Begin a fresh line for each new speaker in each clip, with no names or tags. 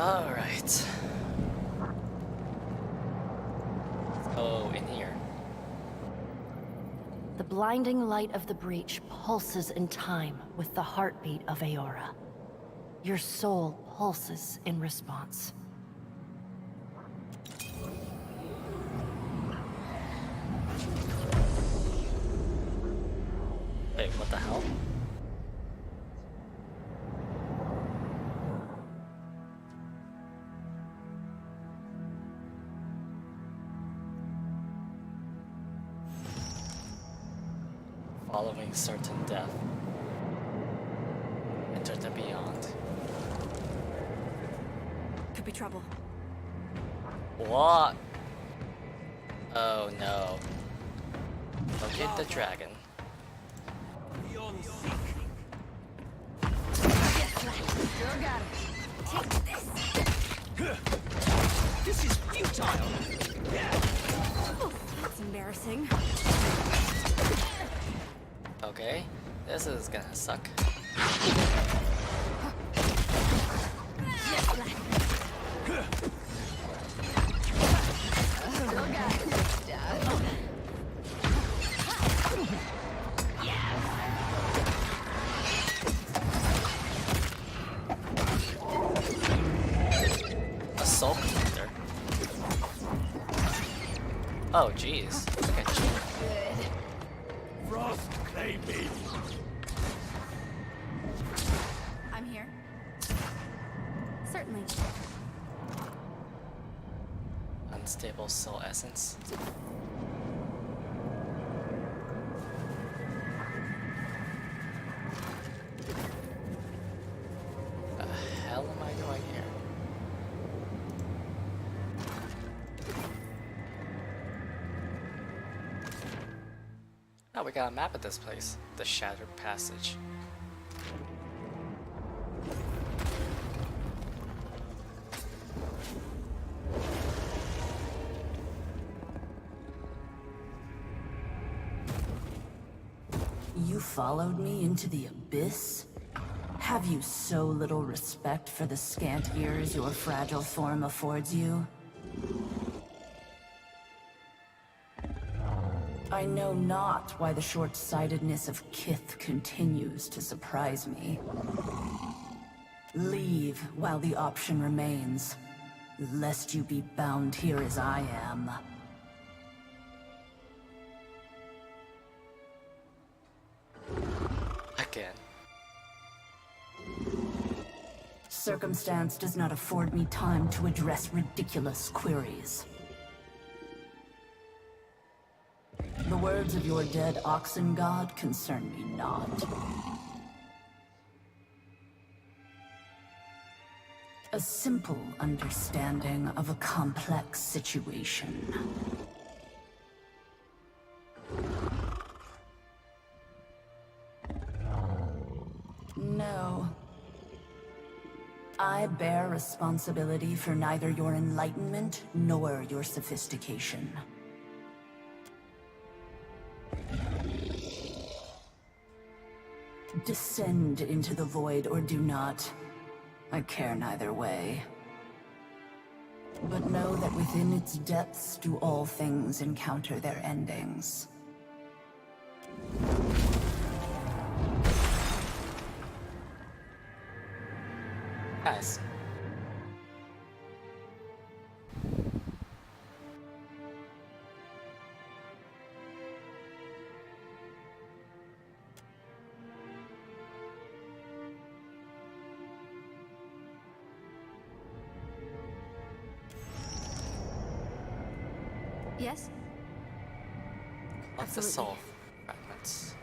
Alright. Oh, in here.
The blinding light of the breach pulses in time with the heartbeat of Aora. Your soul pulses in response.
Wait, what the hell? Following certain death. Enter the beyond.
Could be trouble.
What? Oh no. Locate the dragon.
Girl got it. Take this.
This is futile!
Oh, that's embarrassing.
Okay, this is gonna suck.
Girl got it.
Assault Hunter. Oh jeez. Okay.
Frost claim me!
I'm here. Certainly.
Unstable soul essence. The hell am I doing here? Oh, we got a map of this place. The Shattered Passage.
You followed me into the abyss? Have you so little respect for the scant years your fragile form affords you? I know not why the short-sightedness of Kith continues to surprise me. Leave while the option remains, lest you be bound here as I am.
Again.
Circumstance does not afford me time to address ridiculous queries. The words of your dead oxen god concern me not. A simple understanding of a complex situation. No. I bear responsibility for neither your enlightenment nor your sophistication. Descend into the void or do not. I care neither way. But know that within its depths do all things encounter their endings.
Nice.
Yes?
Of the
Absolutely.
soul fragments.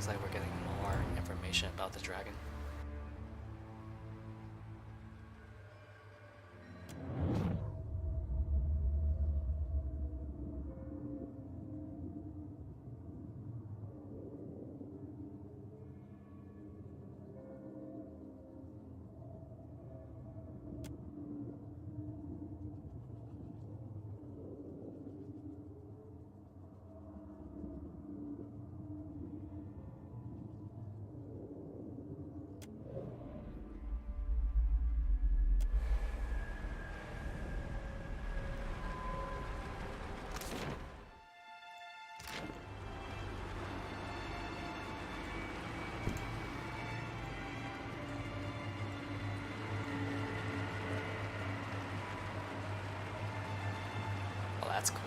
Looks like we're getting more information about the dragon. Well, that's cool.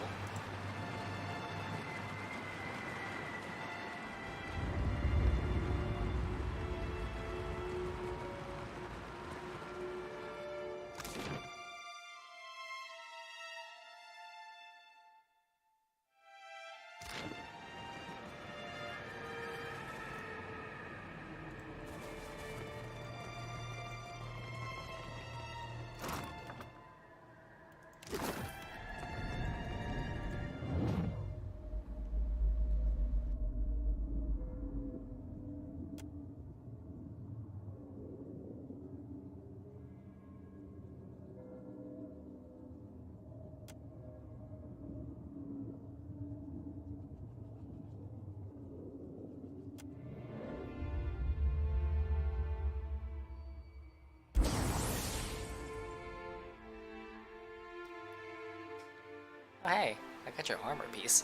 Oh, hey, I got your armor piece.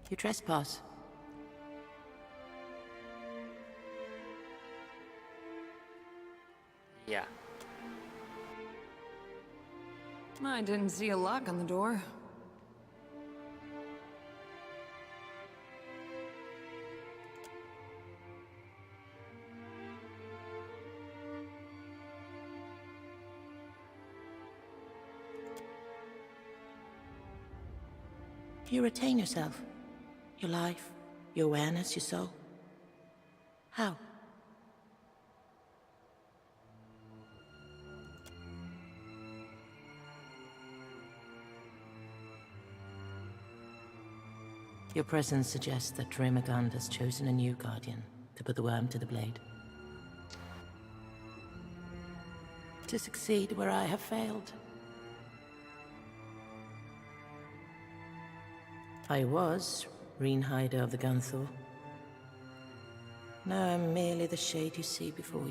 You trespass.
Yeah.
I didn't see a lock on the door.
You retain yourself. Your life, your awareness, your soul. How? Your presence suggests that Rynhaedr has chosen a new guardian to put the worm to the blade. To succeed where I have failed. I was Rynhaedr of the Gunthor. Now I'm merely the shade you see before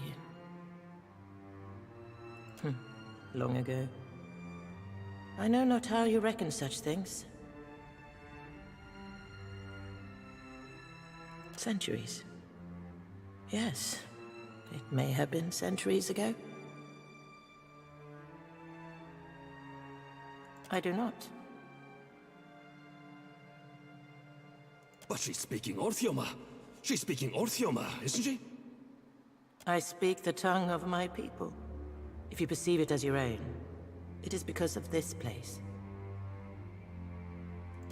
you. Long ago. I know not how you reckon such things. Centuries. Yes, it may have been centuries ago. I do not.
But she's speaking Orthioma. She's speaking Orthioma, isn't she?
I speak the tongue of my people. If you perceive it as your own, it is because of this place.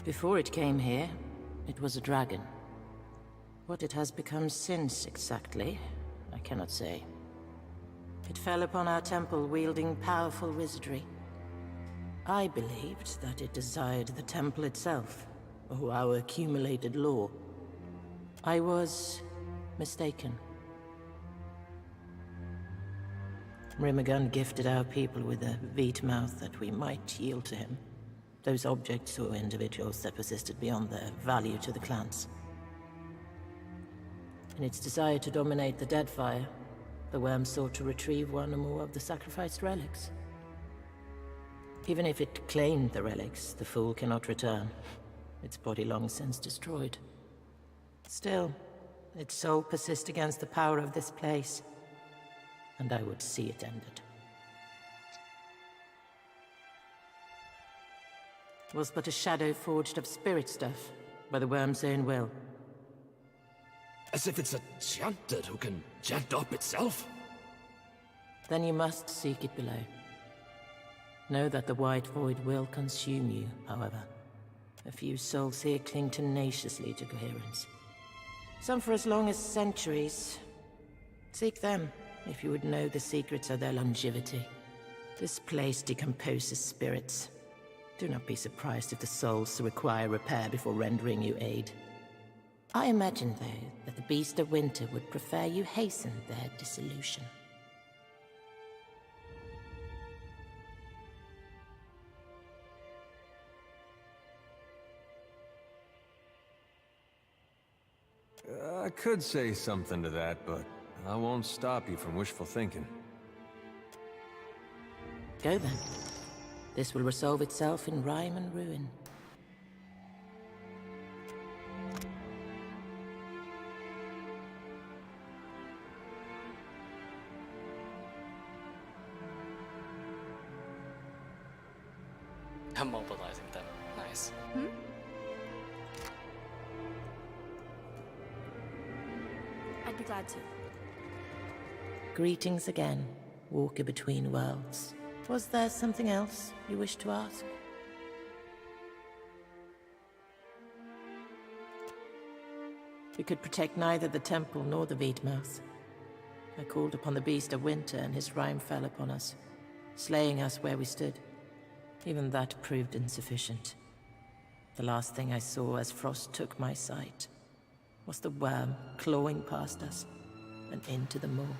Before it came here, it was a dragon. What it has become since, exactly, I cannot say. It fell upon our temple wielding powerful wizardry. I believed that it desired the temple itself, or our accumulated lore. I was mistaken. Rynhaedr gifted our people with a veet mouth that we might yield to him. Those objects or individuals that persisted beyond their value to the clans. In its desire to dominate the Deadfire, the worm sought to retrieve one or more of the sacrificed relics. Even if it claimed the relics, the fool cannot return. Its body long since destroyed. Still, its soul persists against the power of this place, and I would see it ended. It was but a shadow forged of spirit stuff, by the worm's own will.
As if it's a chanter who can chant up itself.
Then you must seek it below. Know that the white void will consume you, however. A few souls here cling tenaciously to coherence. Some for as long as centuries. Seek them, if you would know the secrets of their longevity. This place decomposes spirits. Do not be surprised if the souls require repair before rendering you aid. I imagine, though, that the Beast of Winter would prefer you hasten their dissolution.
I could say something to that, but I won't stop you from wishful thinking.
Go then. This will resolve itself in rhyme and ruin.
Immobilizing them. Nice.
I'd be glad to.
Greetings again, walker between worlds. Was there something else you wish to ask? We could protect neither the temple nor the Veedmouth. I called upon the Beast of Winter and his rhyme fell upon us, slaying us where we stood. Even that proved insufficient. The last thing I saw as frost took my sight was the worm clawing past us and into the moor.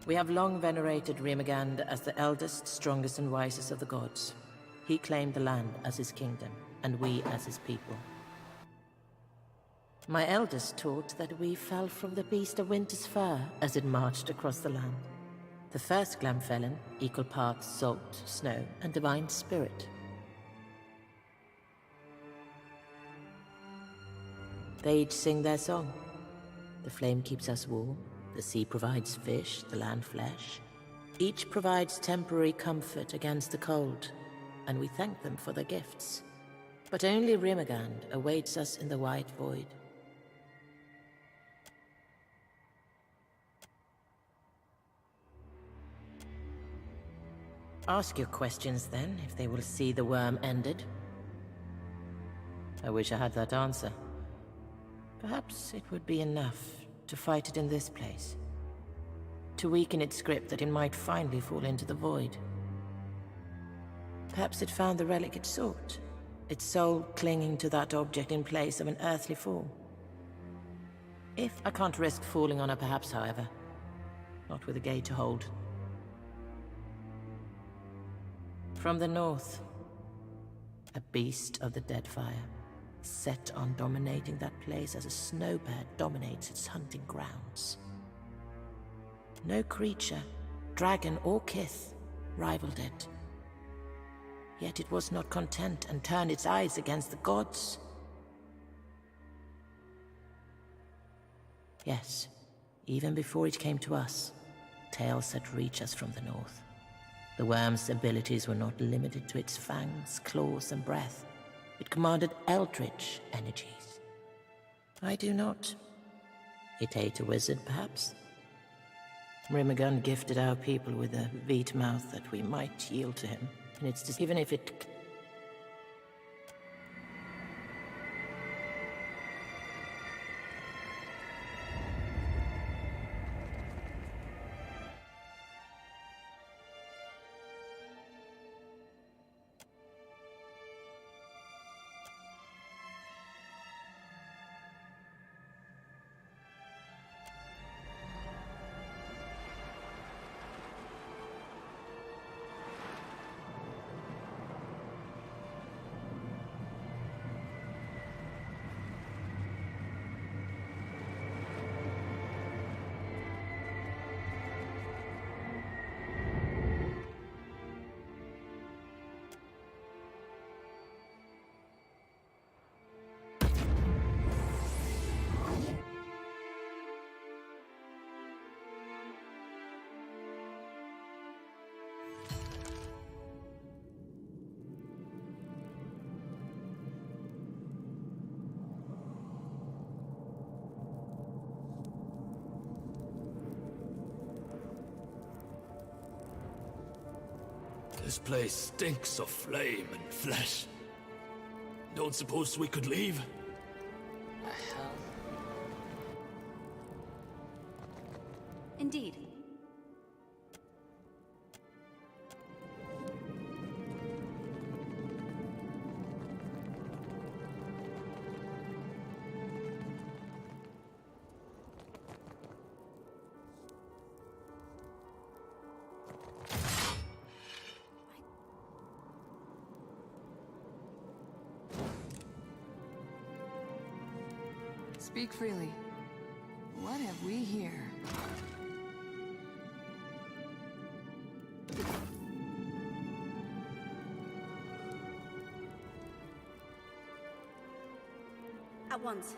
We have long venerated Rynhaedr as the eldest, strongest, and wisest of the gods. He claimed the land as his kingdom, and we as his people. My elders taught that we fell from the Beast of Winter's fur as it marched across the land. The first Glamfelin, equal parts salt, snow, and divine spirit. They each sing their song. The flame keeps us warm, the sea provides fish, the land flesh. Each provides temporary comfort against the cold, and we thank them for their gifts. But only Rynhaedr awaits us in the white void. Ask your questions then, if they will see the worm ended. I wish I had that answer. Perhaps it would be enough to fight it in this place. To weaken its grip that it might finally fall into the void. Perhaps it found the relic it sought, its soul clinging to that object in place of an earthly form. If I can't risk falling on her perhaps, however. Not with a gate to hold. From the north, a beast of the Deadfire, set on dominating that place as a snowbird dominates its hunting grounds. No creature, dragon or kith, rivaled it. Yet it was not content and turned its eyes against the gods. Yes, even before it came to us, tales had reached us from the north. The worm's abilities were not limited to its fangs, claws, and breath. It commanded eldritch energies. I do not. It ate a wizard, perhaps? Rynhaedr gifted our people with a Veedmouth that we might yield to him, and it's even if it...
This place stinks of flame and flesh. Don't suppose we could leave?
The hell?
Indeed.
Speak freely. What have we here?
At once.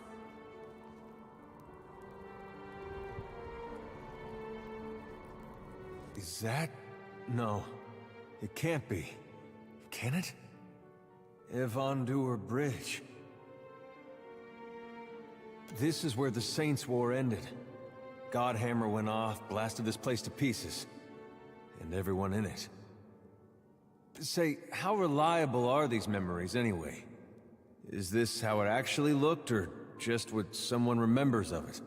Is that? No. It can't be. Can it? Evandur Bridge. This is where the Saints' War ended. Godhammer went off, blasted this place to pieces. And everyone in it. Say, how reliable are these memories anyway? Is this how it actually looked, or just what someone remembers of it?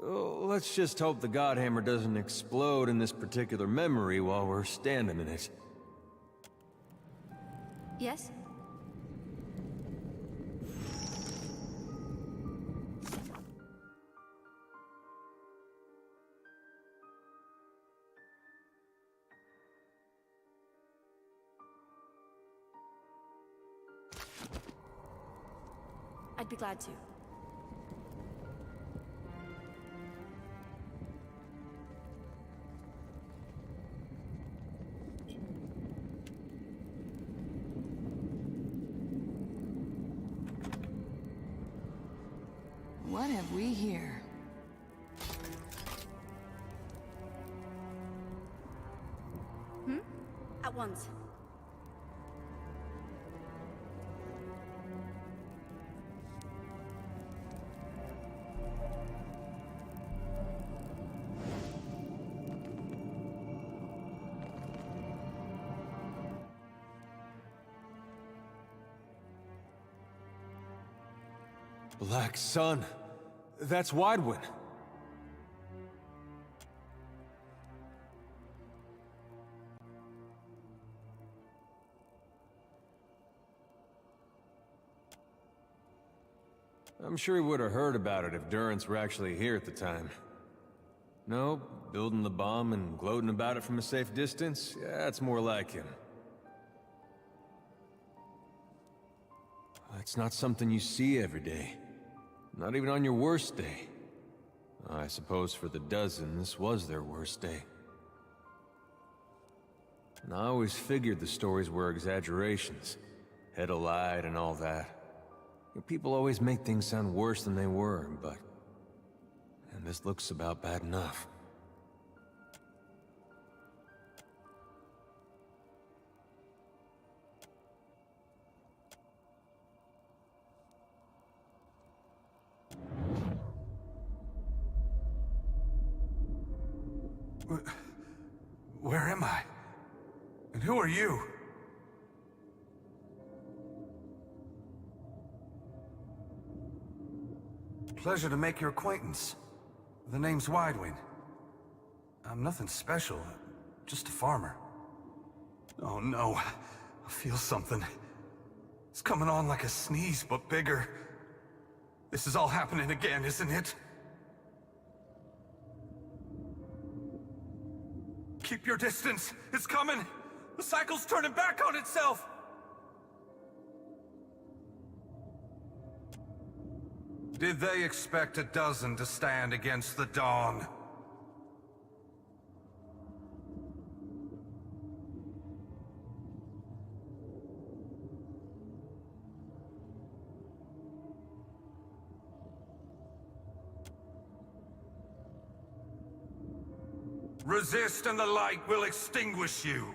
Oh, let's just hope the Godhammer doesn't explode in this particular memory while we're standing in it.
Yes? I'd be glad to.
What have we here?
At once.
Black Sun. That's Widewind. I'm sure he would have heard about it if Durance were actually here at the time. No, building the bomb and gloating about it from a safe distance? Yeah, that's more like him. That's not something you see every day. Not even on your worst day. I suppose for the dozen, this was their worst day. And I always figured the stories were exaggerations. Head alight and all that. People always make things sound worse than they were, but... And this looks about bad enough.
Where am I? And who are you? Pleasure to make your acquaintance. The name's Widewind. I'm nothing special, just a farmer. Oh no, I feel something. It's coming on like a sneeze, but bigger. This is all happening again, isn't it? Keep your distance. It's coming. The cycle's turning back on itself. Did they expect a dozen to stand against the dawn? Resist and the light will extinguish you.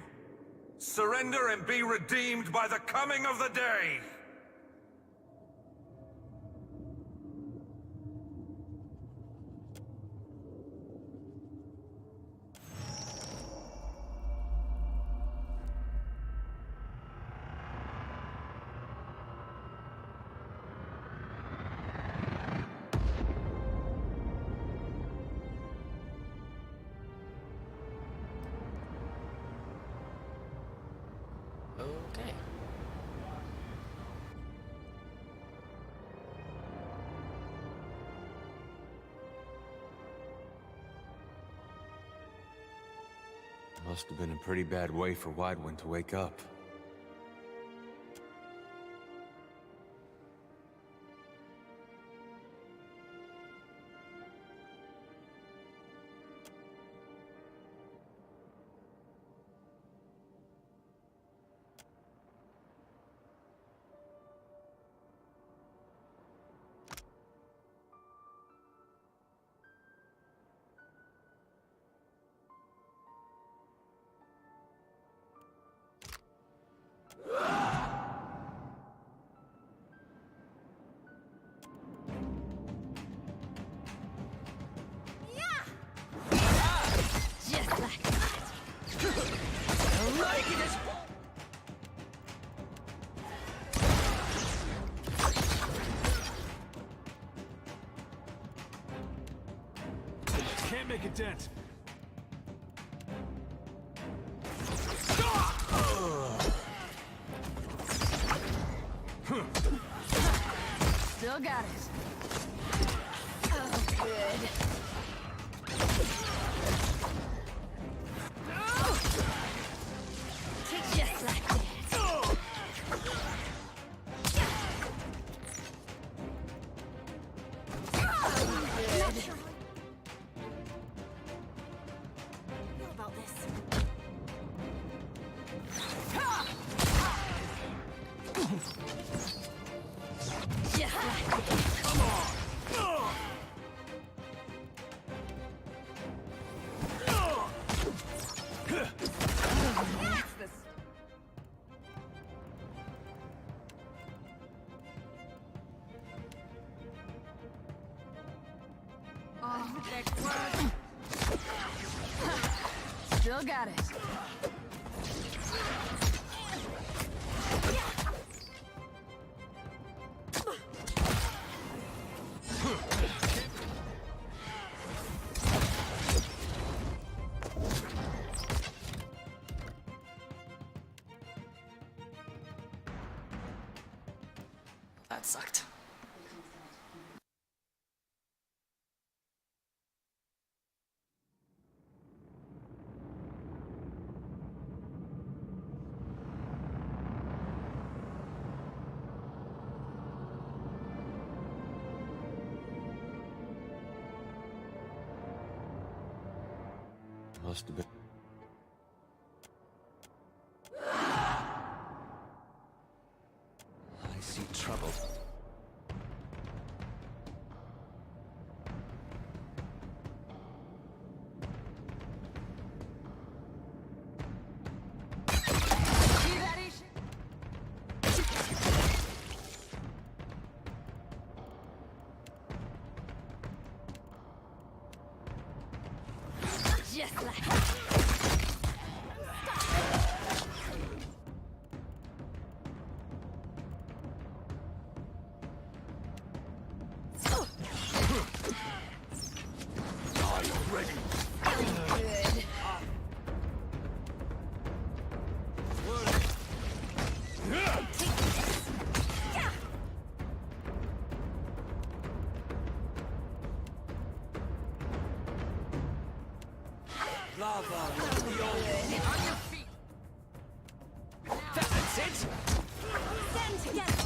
Surrender and be redeemed by the coming of the day.
Must have been a pretty bad way for Widewind to wake up.
Just like that.
Can't make a dent.
Still got it. Oh, good.
Just like that.
What about this?
Just like that.
What's this? Oh, next one. Still got it.
That sucked.
Must have been.
I see trouble.
See that issue?
Just like that.
Good.
That's it!
Stand together.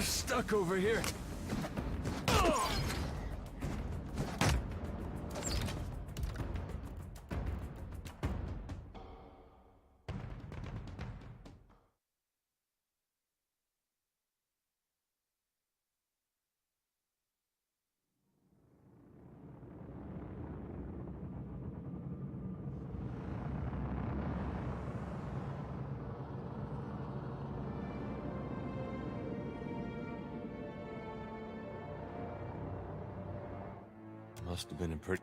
Stuck over here. Must have been a pretty...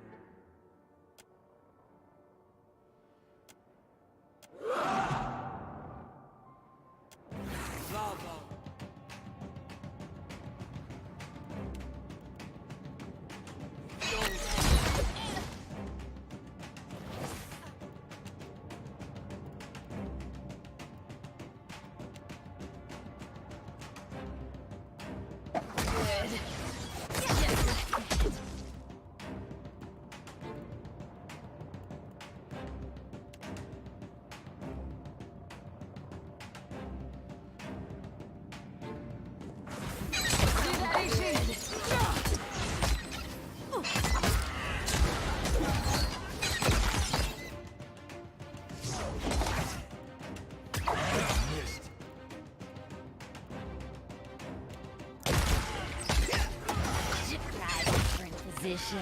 Position.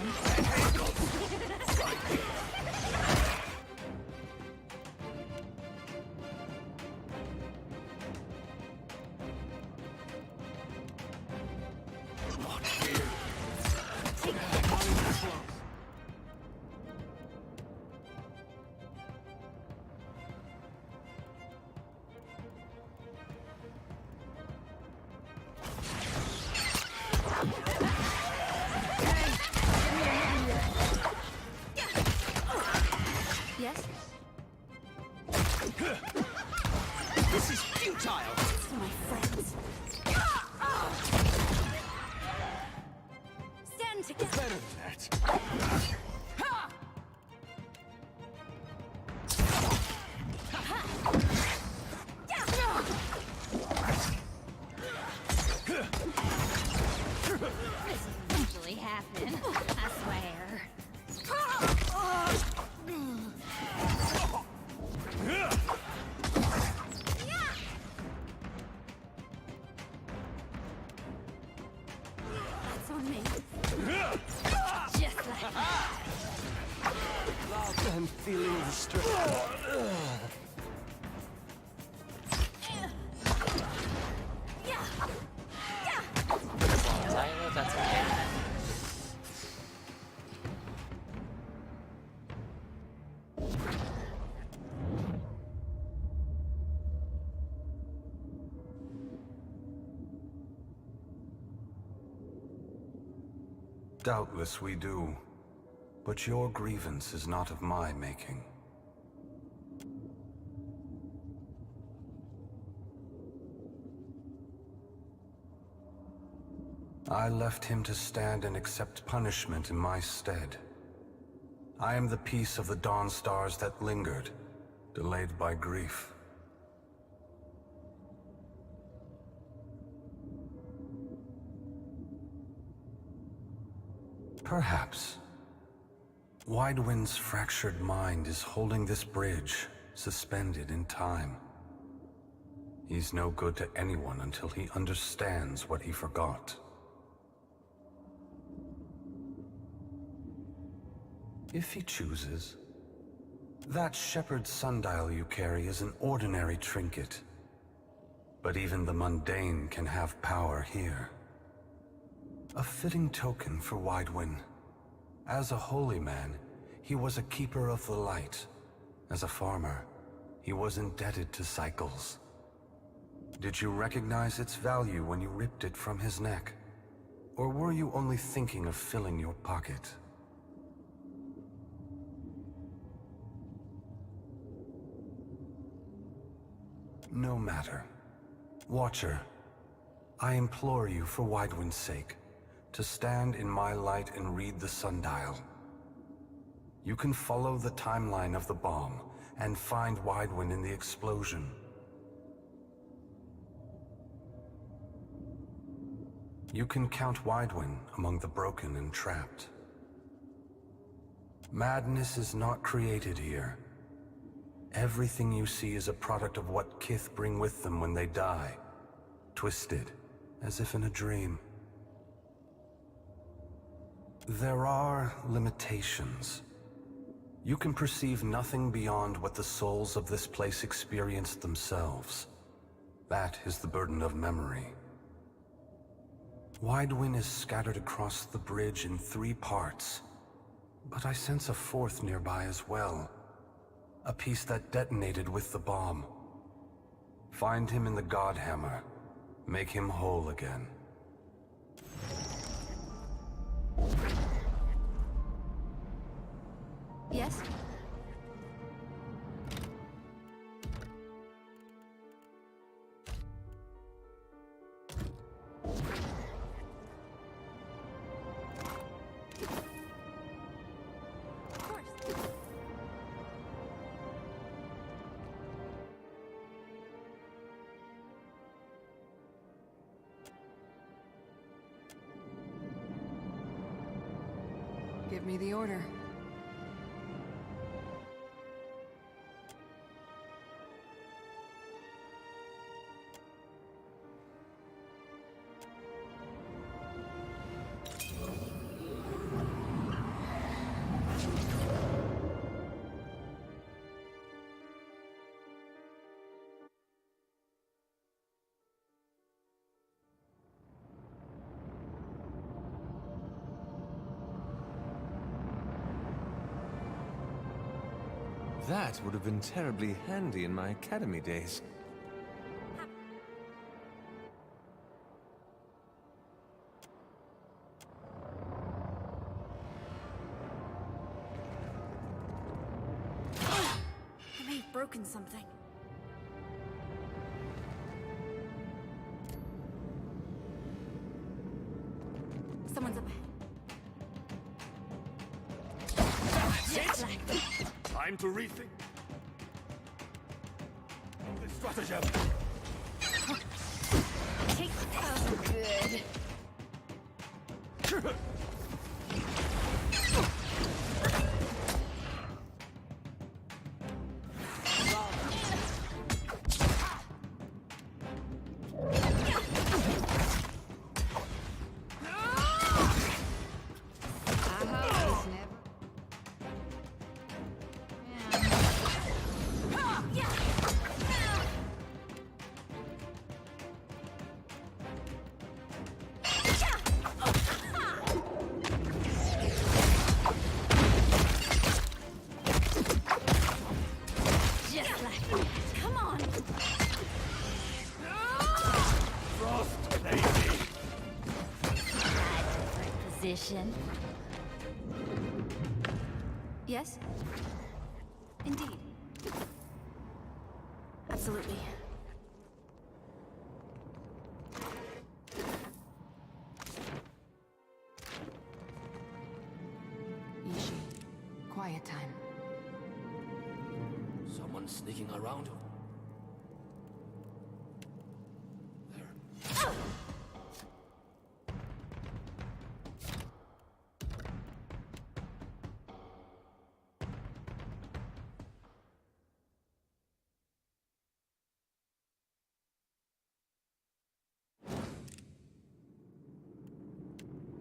Yes?
This is futile!
For my friends. Stand together.
Better than that.
This will eventually happen. I swear. That's on me. Just like that.
I'm feeling the stress.
As I know, that's okay.
Doubtless we do. But your grievance is not of my making. I left him to stand and accept punishment in my stead. I am the piece of the dawn stars that lingered, delayed by grief. Perhaps. Widewind's fractured mind is holding this bridge, suspended in time. He's no good to anyone until he understands what he forgot. If he chooses, that shepherd's sundial you carry is an ordinary trinket. But even the mundane can have power here. A fitting token for Widewind. As a holy man, he was a keeper of the light. As a farmer, he was indebted to cycles. Did you recognize its value when you ripped it from his neck? Or were you only thinking of filling your pocket? No matter. Watcher, I implore you for Widewind's sake, to stand in my light and read the sundial. You can follow the timeline of the bomb and find Widewind in the explosion. You can count Widewind among the broken and trapped. Madness is not created here. Everything you see is a product of what Kith bring with them when they die, twisted, as if in a dream. There are limitations. You can perceive nothing beyond what the souls of this place experienced themselves. That is the burden of memory. Widewind is scattered across the bridge in 3 parts, But I sense a fourth nearby as well. A piece that detonated with the bomb. Find him in the Godhammer. Make him whole again.
Yes? Of course. Give me the order.
That would have been terribly handy in my academy days.
I may have broken something. Someone's up ahead. Jet lag.
Time to rethink. The stratagem.
Take oh, good. Position. Yes? Indeed. Absolutely.
Ishi. Quiet time.
Someone sneaking around. There.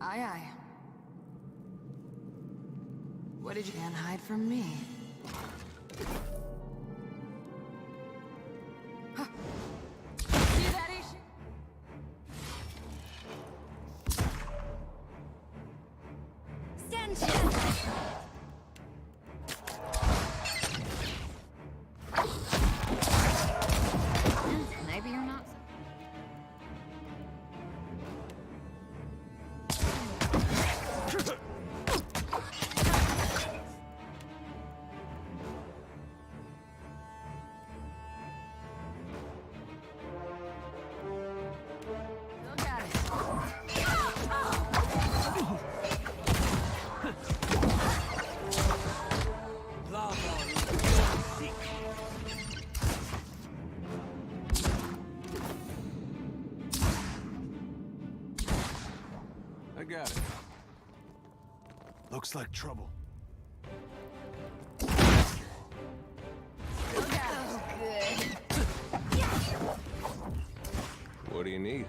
Aye, aye. What did you can't hide from me? Huh. See that, Ishi?
Stand still. Maybe you're not.
Still got it.
I got it. Looks like trouble.
Still got it.
What do you need?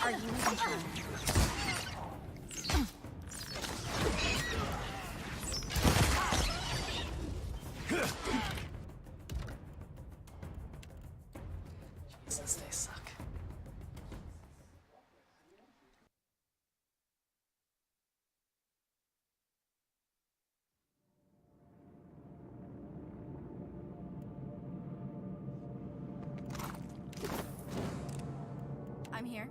Are you even trying?
Jesus, they suck.
I'm here.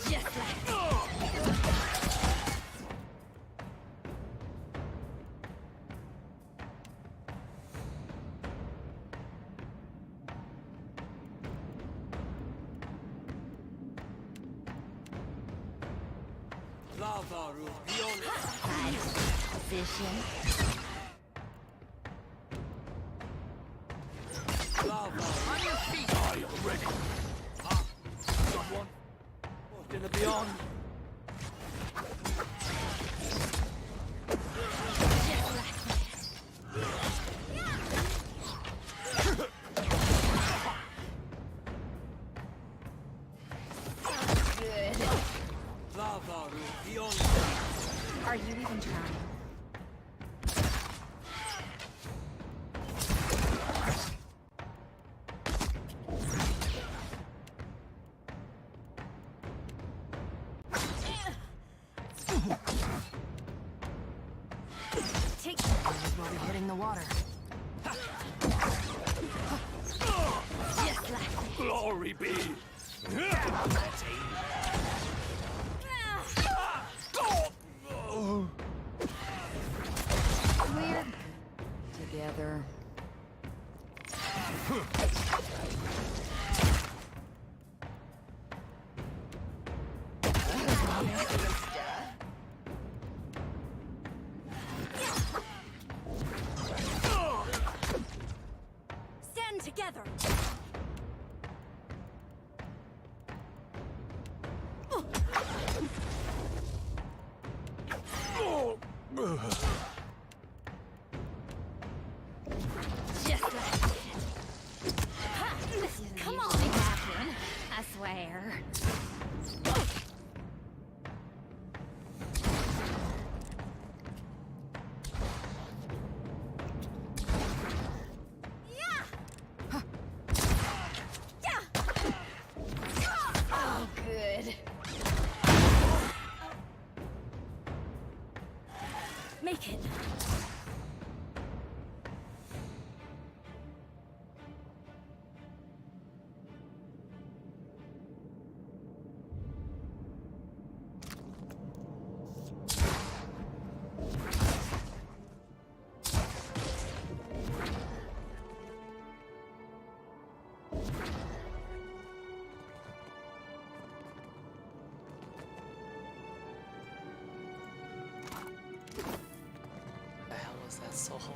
Just like that.
Position.
On your feet.
I am ready. Someone. What in the beyond?
Just like that. Good. Are you even trying? Take
While we're hitting the water.
just like that.
Glory be.
We're together.
Stand together. Just like that. Ha! Come on, happen. I swear.
so hard.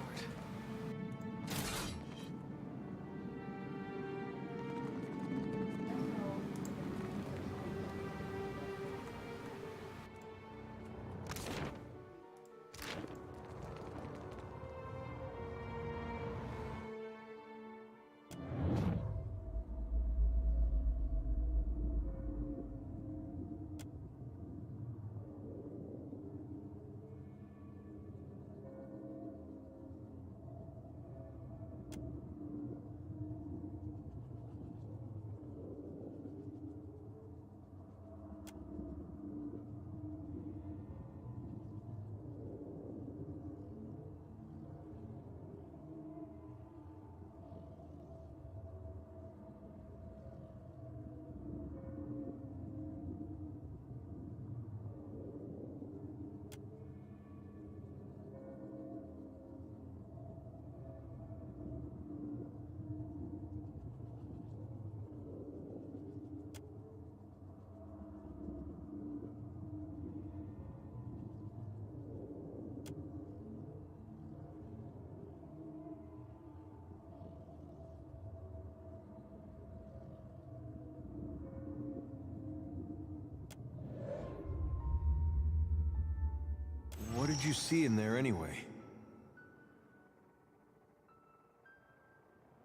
What did you see in there anyway?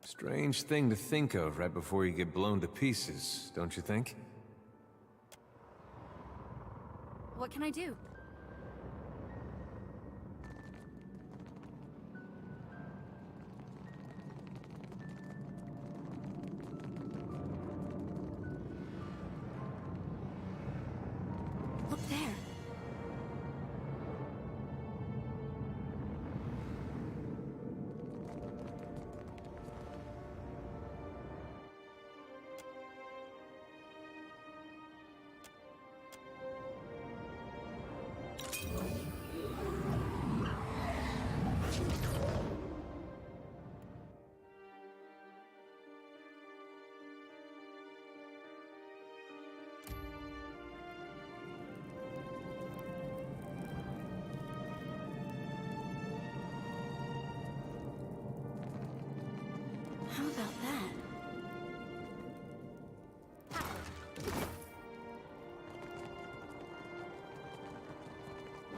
Strange thing to think of right before you get blown to pieces, don't you think?
What can I do? Look there. How about that?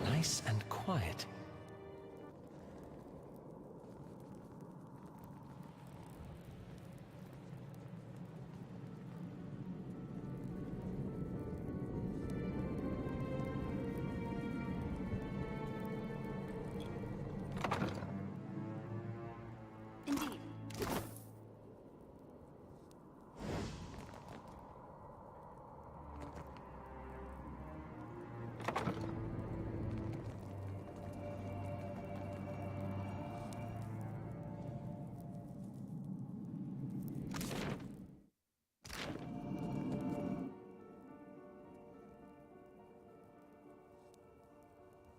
Nice and quiet.
Indeed.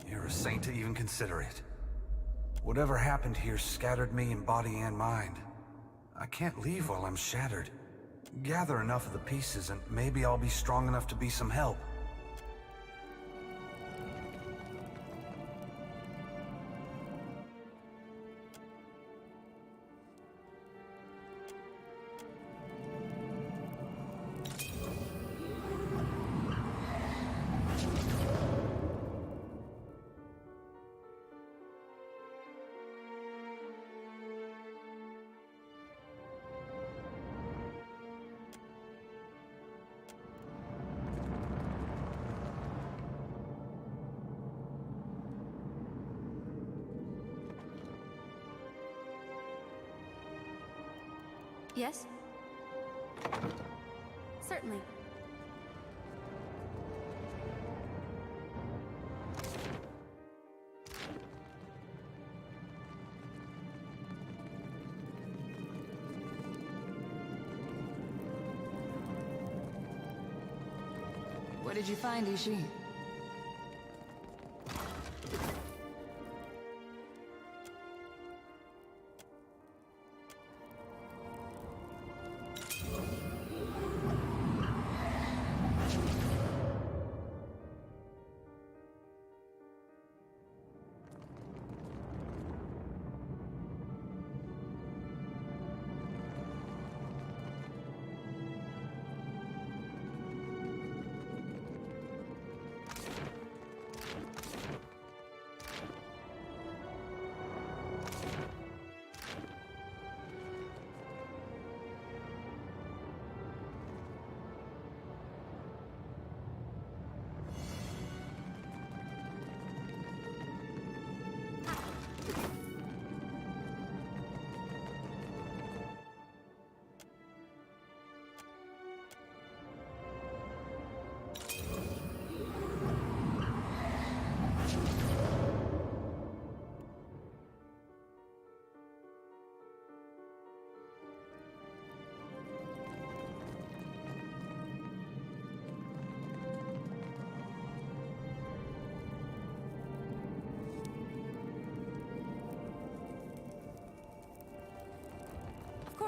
You're a saint to even consider it. Whatever happened here scattered me in body and mind. I can't leave while I'm shattered. Gather enough of the pieces and maybe I'll be strong enough to be some help.
Yes? Certainly.
What did you find, Ishi?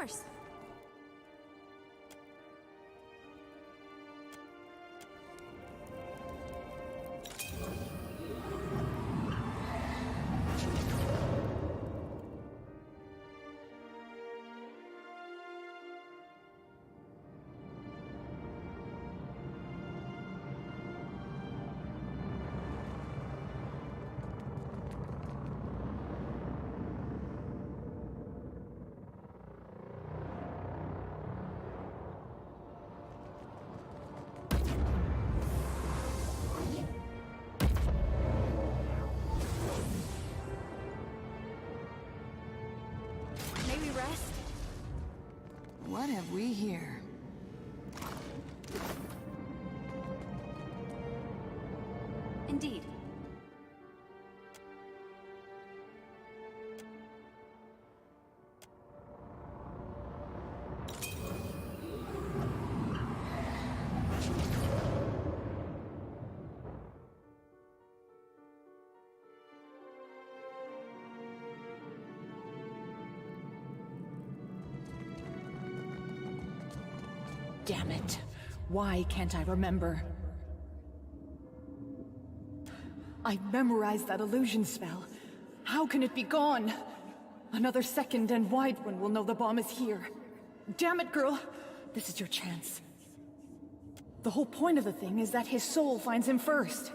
course. May we rest?
What have we here?
Indeed.
Damn it. Why can't I remember? I memorized that illusion spell. How can it be gone? Another second and Widewin will know the bomb is here. Damn it, girl. This is your chance. The whole point of the thing is that his soul finds him first.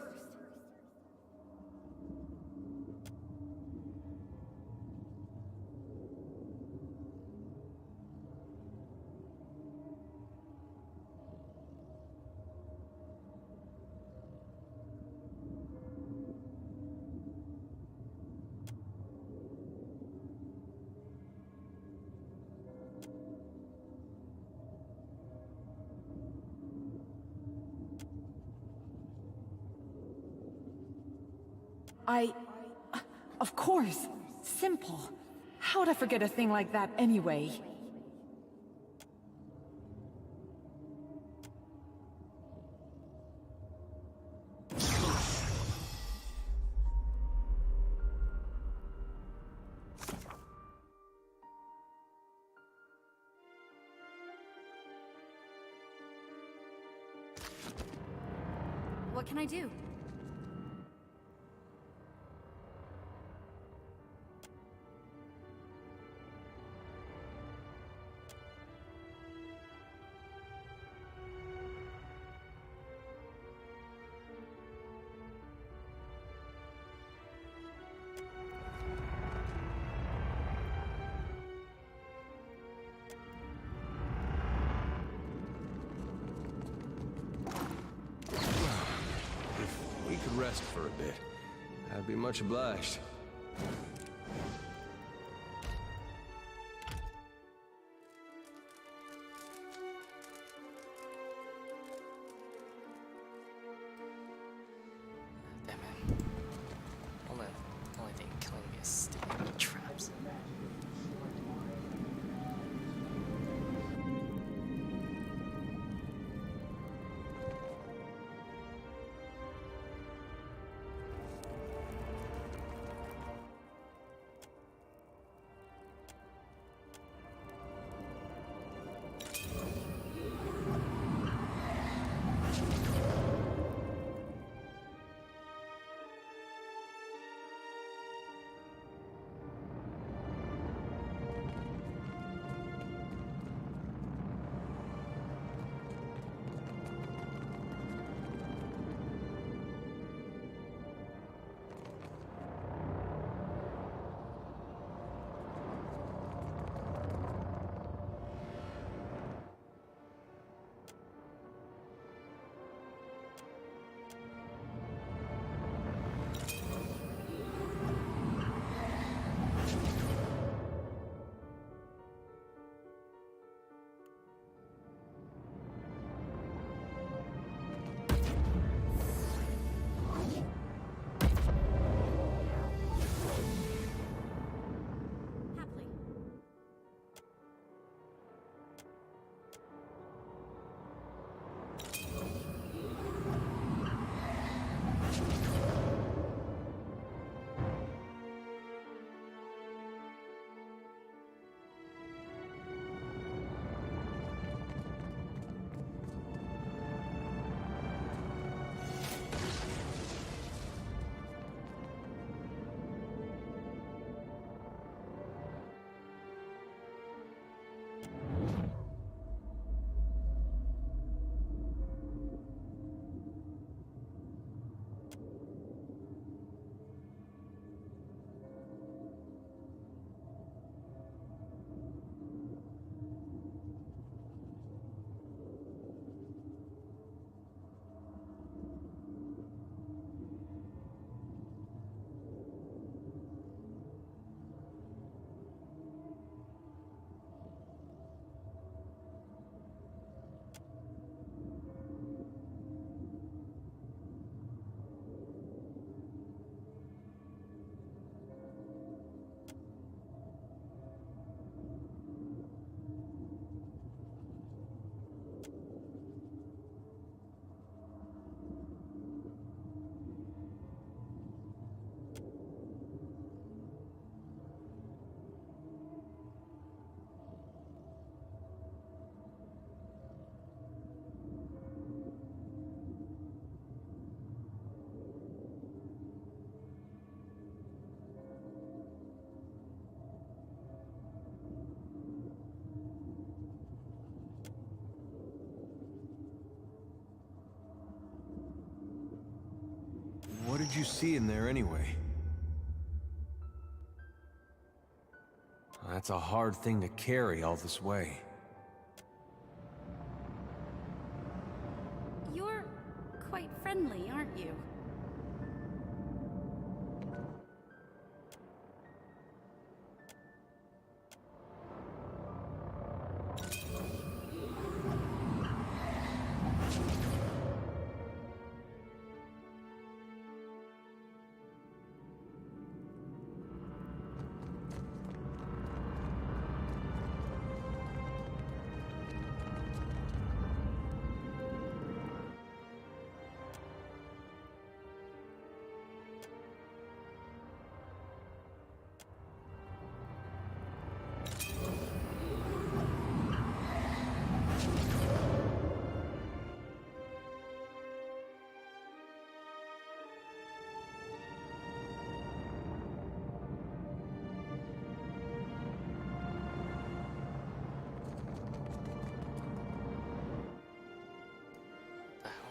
Of course. Simple. How'd I forget a thing like that anyway?
What can I do?
We could rest for a bit. I'd be much obliged.
Damn it. Only thing killing me is stupid traps.
you see in there anyway? That's a hard thing to carry all this way.
You're quite friendly, aren't you?
The hell?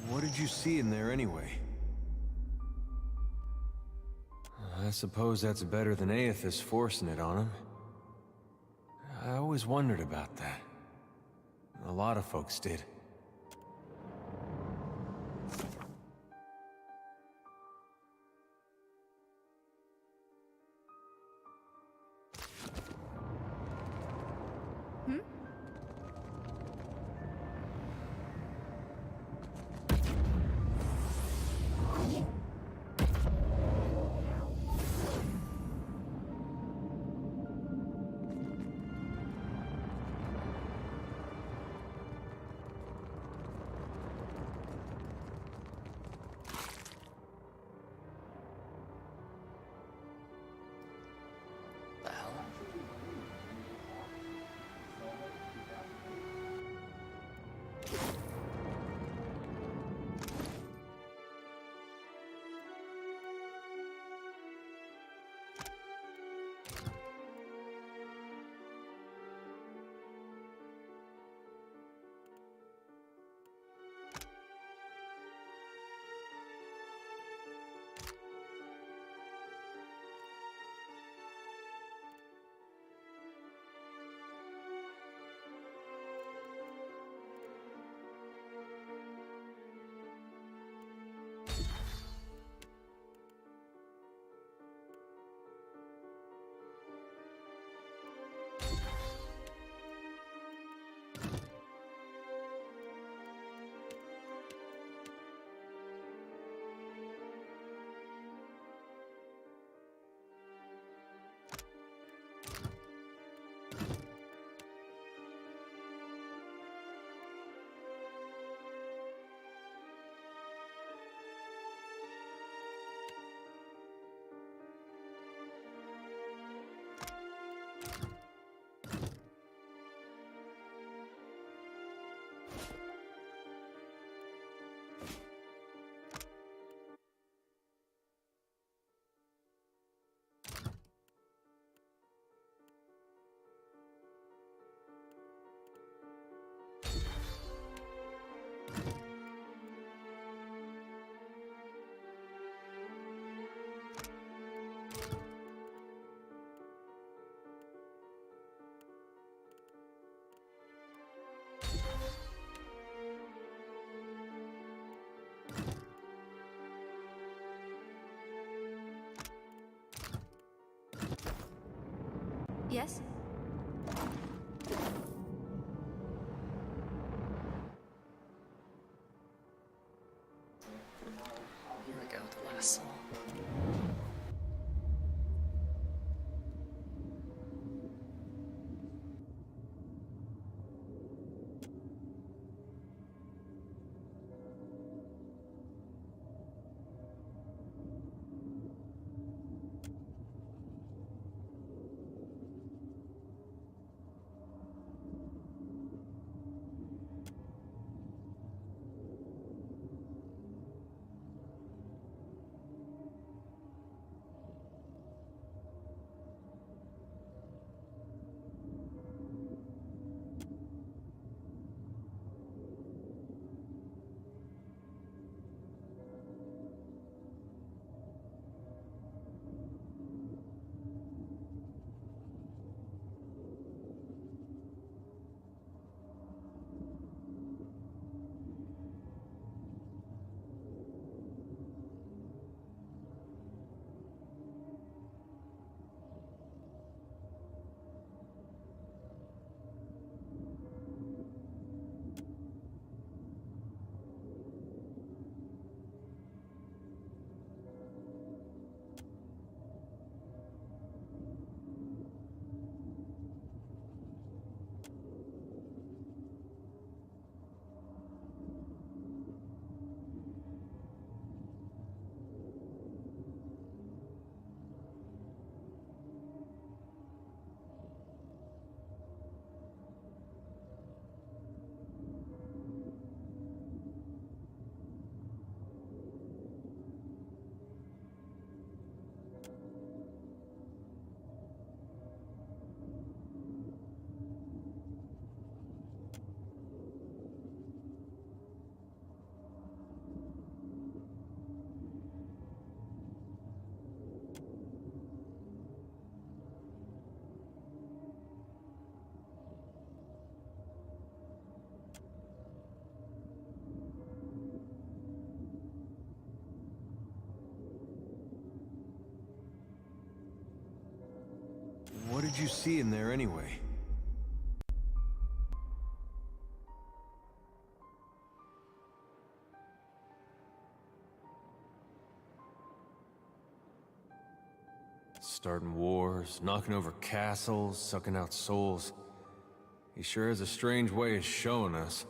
What did you see in there anyway? I suppose that's better than Aethys forcing it on him. I always wondered about that. A lot of folks did.
castle.
What did you see in there anyway? Starting wars, knocking over castles, sucking out souls. He sure has a strange way of showing us.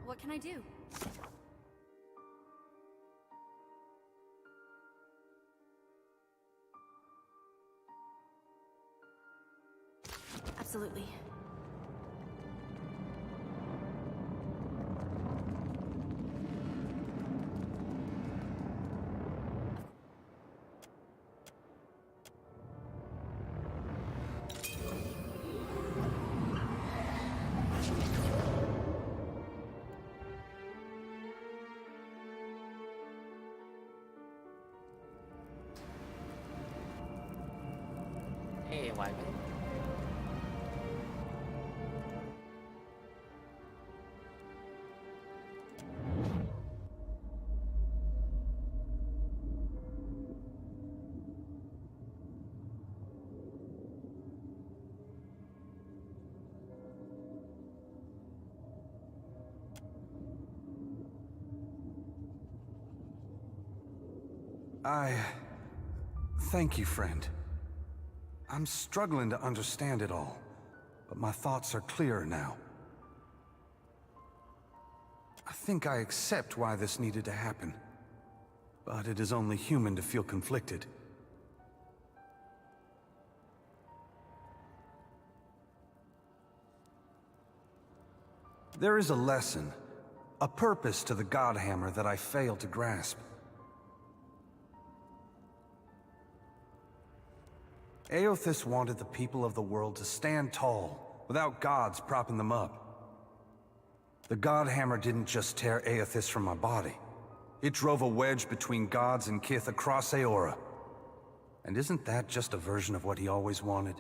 What can I do? Absolutely.
Hey, Wyman.
Thank you, friend. I'm struggling to understand it all, but my thoughts are clearer now. I think I accept why this needed to happen, but it is only human to feel conflicted. There is a lesson, a purpose to the Godhammer that I failed to grasp. Eothas wanted the people of the world to stand tall, without gods propping them up. The Godhammer didn't just tear Eothas from my body. It drove a wedge between gods and kith across Eora. And isn't that just a version of what he always wanted?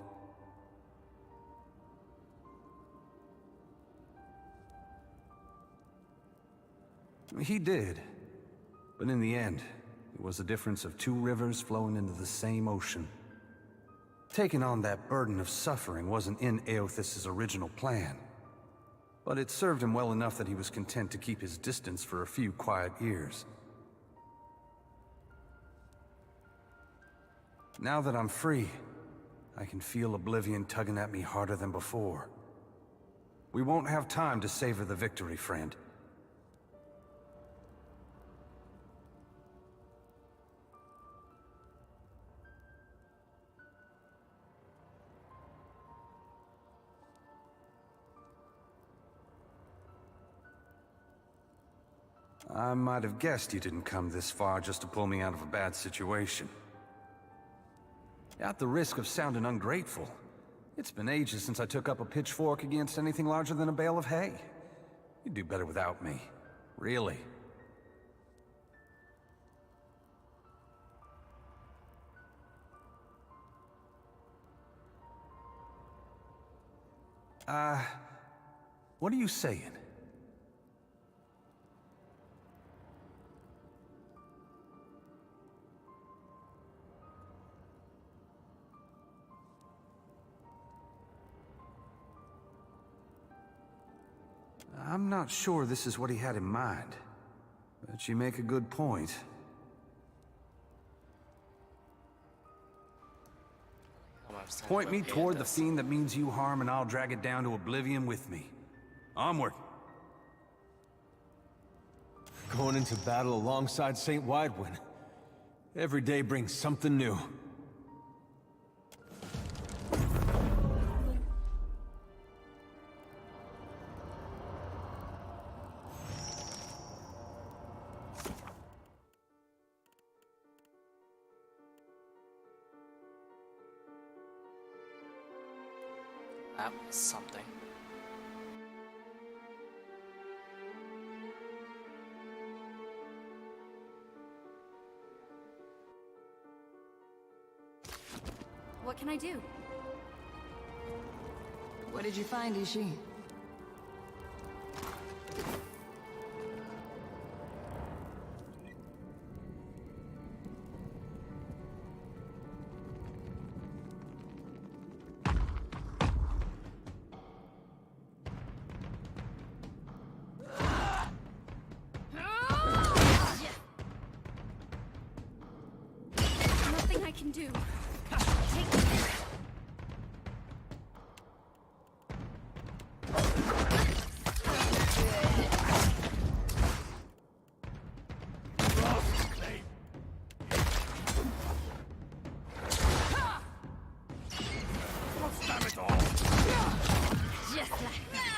He did. But in the end, it was the difference of two rivers flowing into the same ocean. Taking on that burden of suffering wasn't in Eothas' original plan. but it served him well enough that he was content to keep his distance for a few quiet years. Now that I'm free, I can feel Oblivion tugging at me harder than before. We won't have time to savor the victory, friend. I might have guessed you didn't come this far just to pull me out of a bad situation. At the risk of sounding ungrateful, it's been ages since I took up a pitchfork against anything larger than a bale of hay. You'd do better without me. Really. What are you saying? I'm not sure this is what he had in mind, but you make a good point. Point me toward the fiend that means you harm, and I'll drag it down to oblivion with me. Onward.
Going into battle alongside St. Widewind. Every day brings something new.
That was something.
What can I do?
What did you find, Ishi?
Nothing I can do. Take this. Just like that.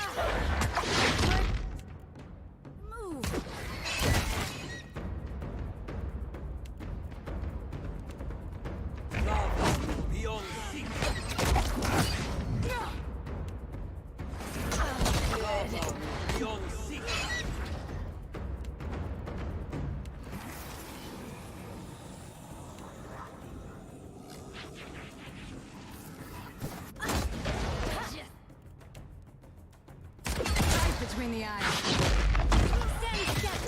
Move.
Between the eyes.
Stand still.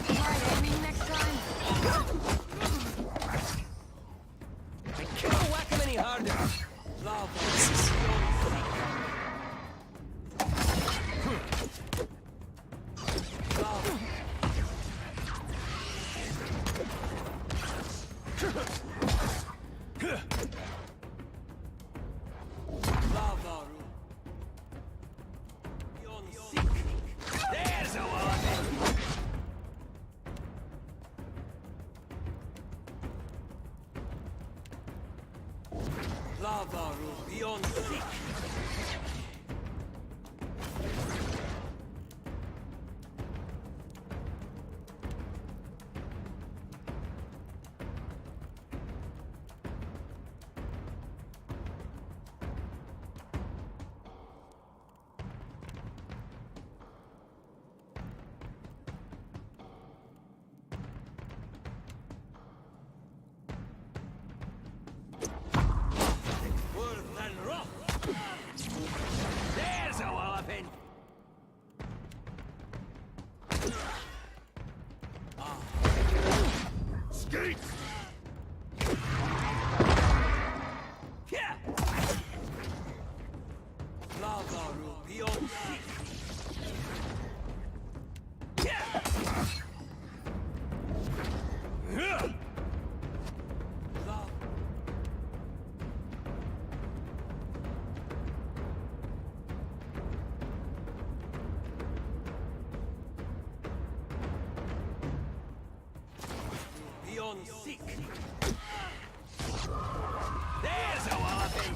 Alright, I mean next time.
Can't whack him any harder. There's a one! Lava room beyond sick. There's a walloping! Skate! Yeah! There's a walloping!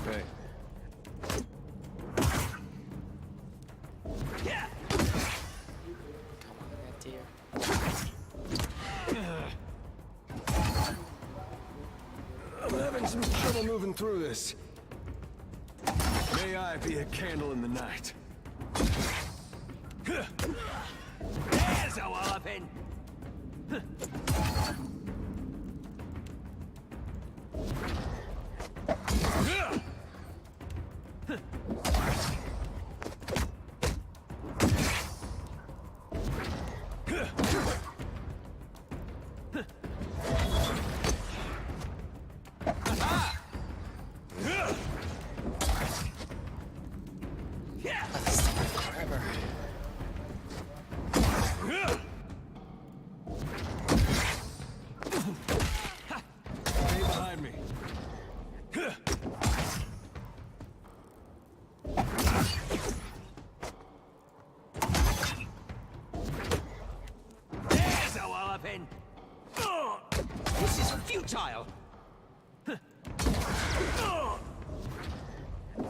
Okay.
Come on, that deer.
I'm having some trouble moving through this. May I be a candle in the night.
There's a walloping!
Let this take forever.
Stay behind me.
There's a walloping! This is futile!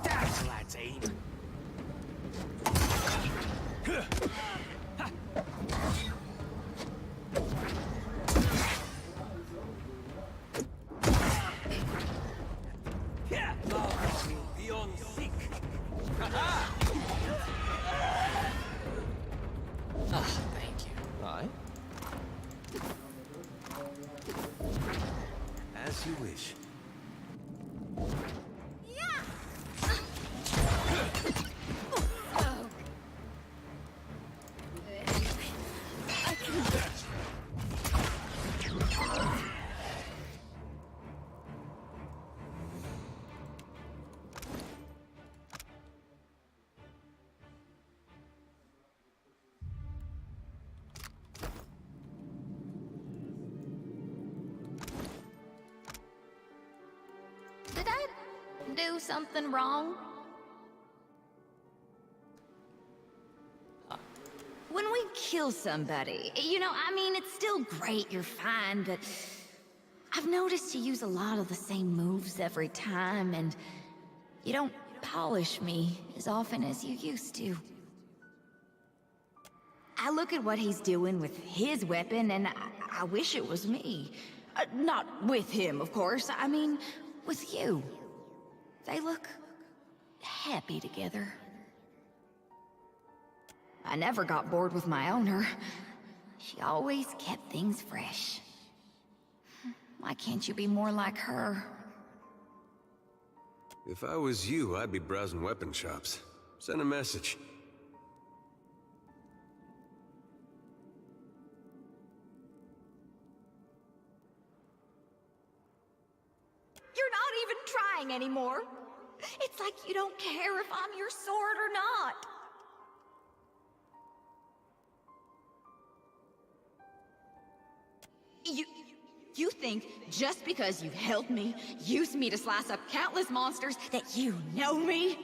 That's lad's aim! Love will be on sick!
Oh, thank you.
Aye? As you wish.
Did I do something wrong? When we kill somebody, you know, I mean, it's still great, you're fine, but I've noticed you use a lot of the same moves every time, and you don't polish me as often as you used to. I look at what he's doing with his weapon, and I wish it was me. Not with him, of course. I mean, with you. They look happy together. I never got bored with my owner. She always kept things fresh. Why can't you be more like her?
If I was you, I'd be browsing weapon shops. Send a message.
You're not even trying anymore. It's like you don't care if I'm your sword or not. You think just because you've helped me, used me to slice up countless monsters, that you know me?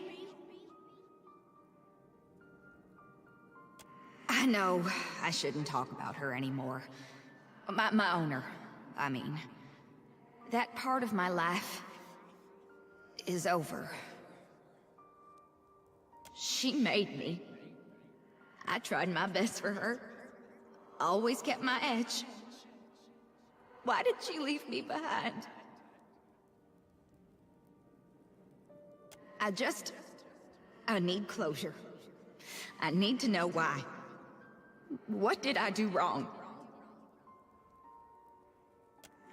I know I shouldn't talk about her anymore. My owner, I mean. That part of my life is over. She made me. I tried my best for her. Always kept my edge. Why did she leave me behind? I need closure. I need to know why. What did I do wrong?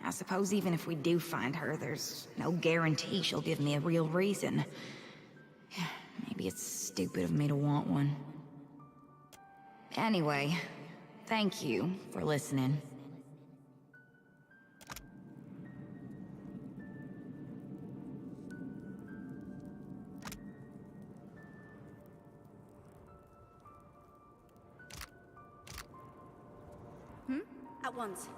I suppose even if we do find her, there's no guarantee she'll give me a real reason. Maybe it's stupid of me to want one. Anyway, thank you for listening.
At once.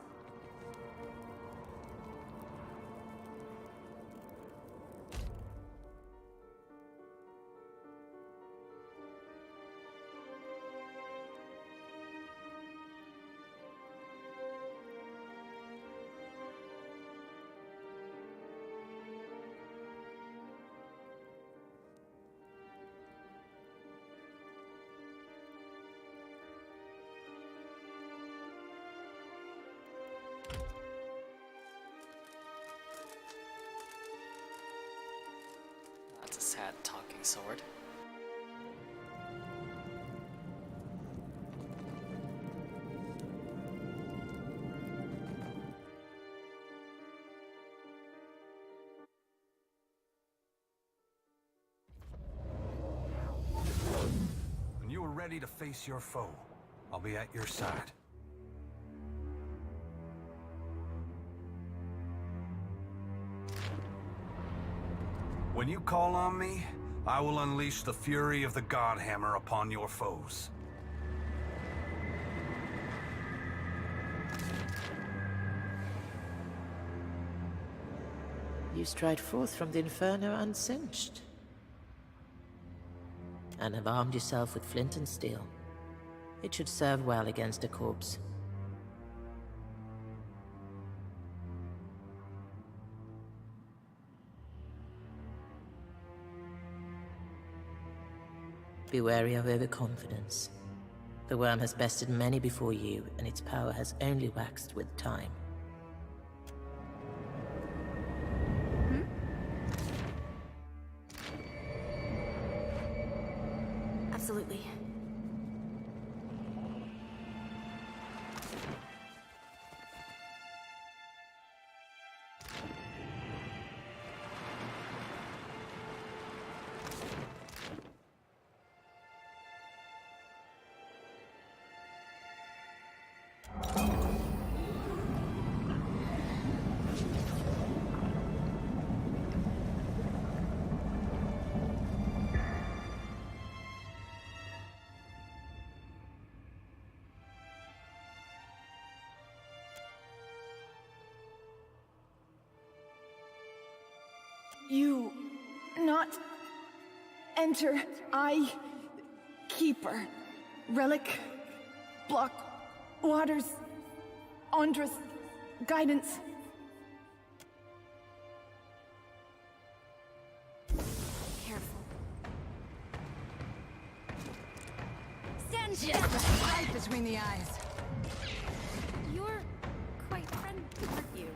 That's a sad talking sword.
When you are ready to face your foe, I'll be at your side. When you call on me, I will unleash the fury of the Godhammer upon your foes.
You stride forth from the Inferno unsinged, and have armed yourself with flint and steel. It should serve well against a corpse. Be wary of overconfidence. The worm has bested many before you, and its power has only waxed with time.
Absolutely.
You not enter. I keeper. Relic. Block. Waters. Andras. Guidance.
Careful.
Stand
Right between the eyes.
You're quite friendly, aren't you?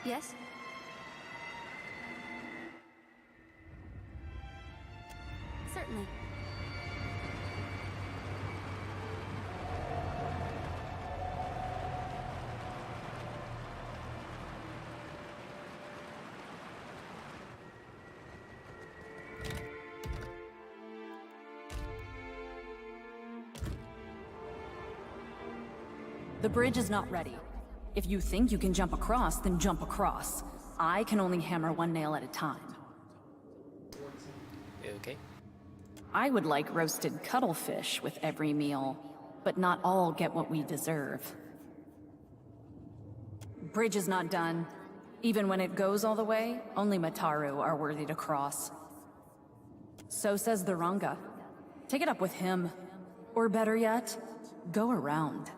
Yes? Certainly.
The bridge is not ready. If you think you can jump across, then jump across. I can only hammer one nail at a time.
Okay.
I would like roasted cuttlefish with every meal, but not all get what we deserve. Bridge is not done. Even when it goes all the way, only Mataru are worthy to cross. So says the Ranga. Take it up with him. Or better yet, go around.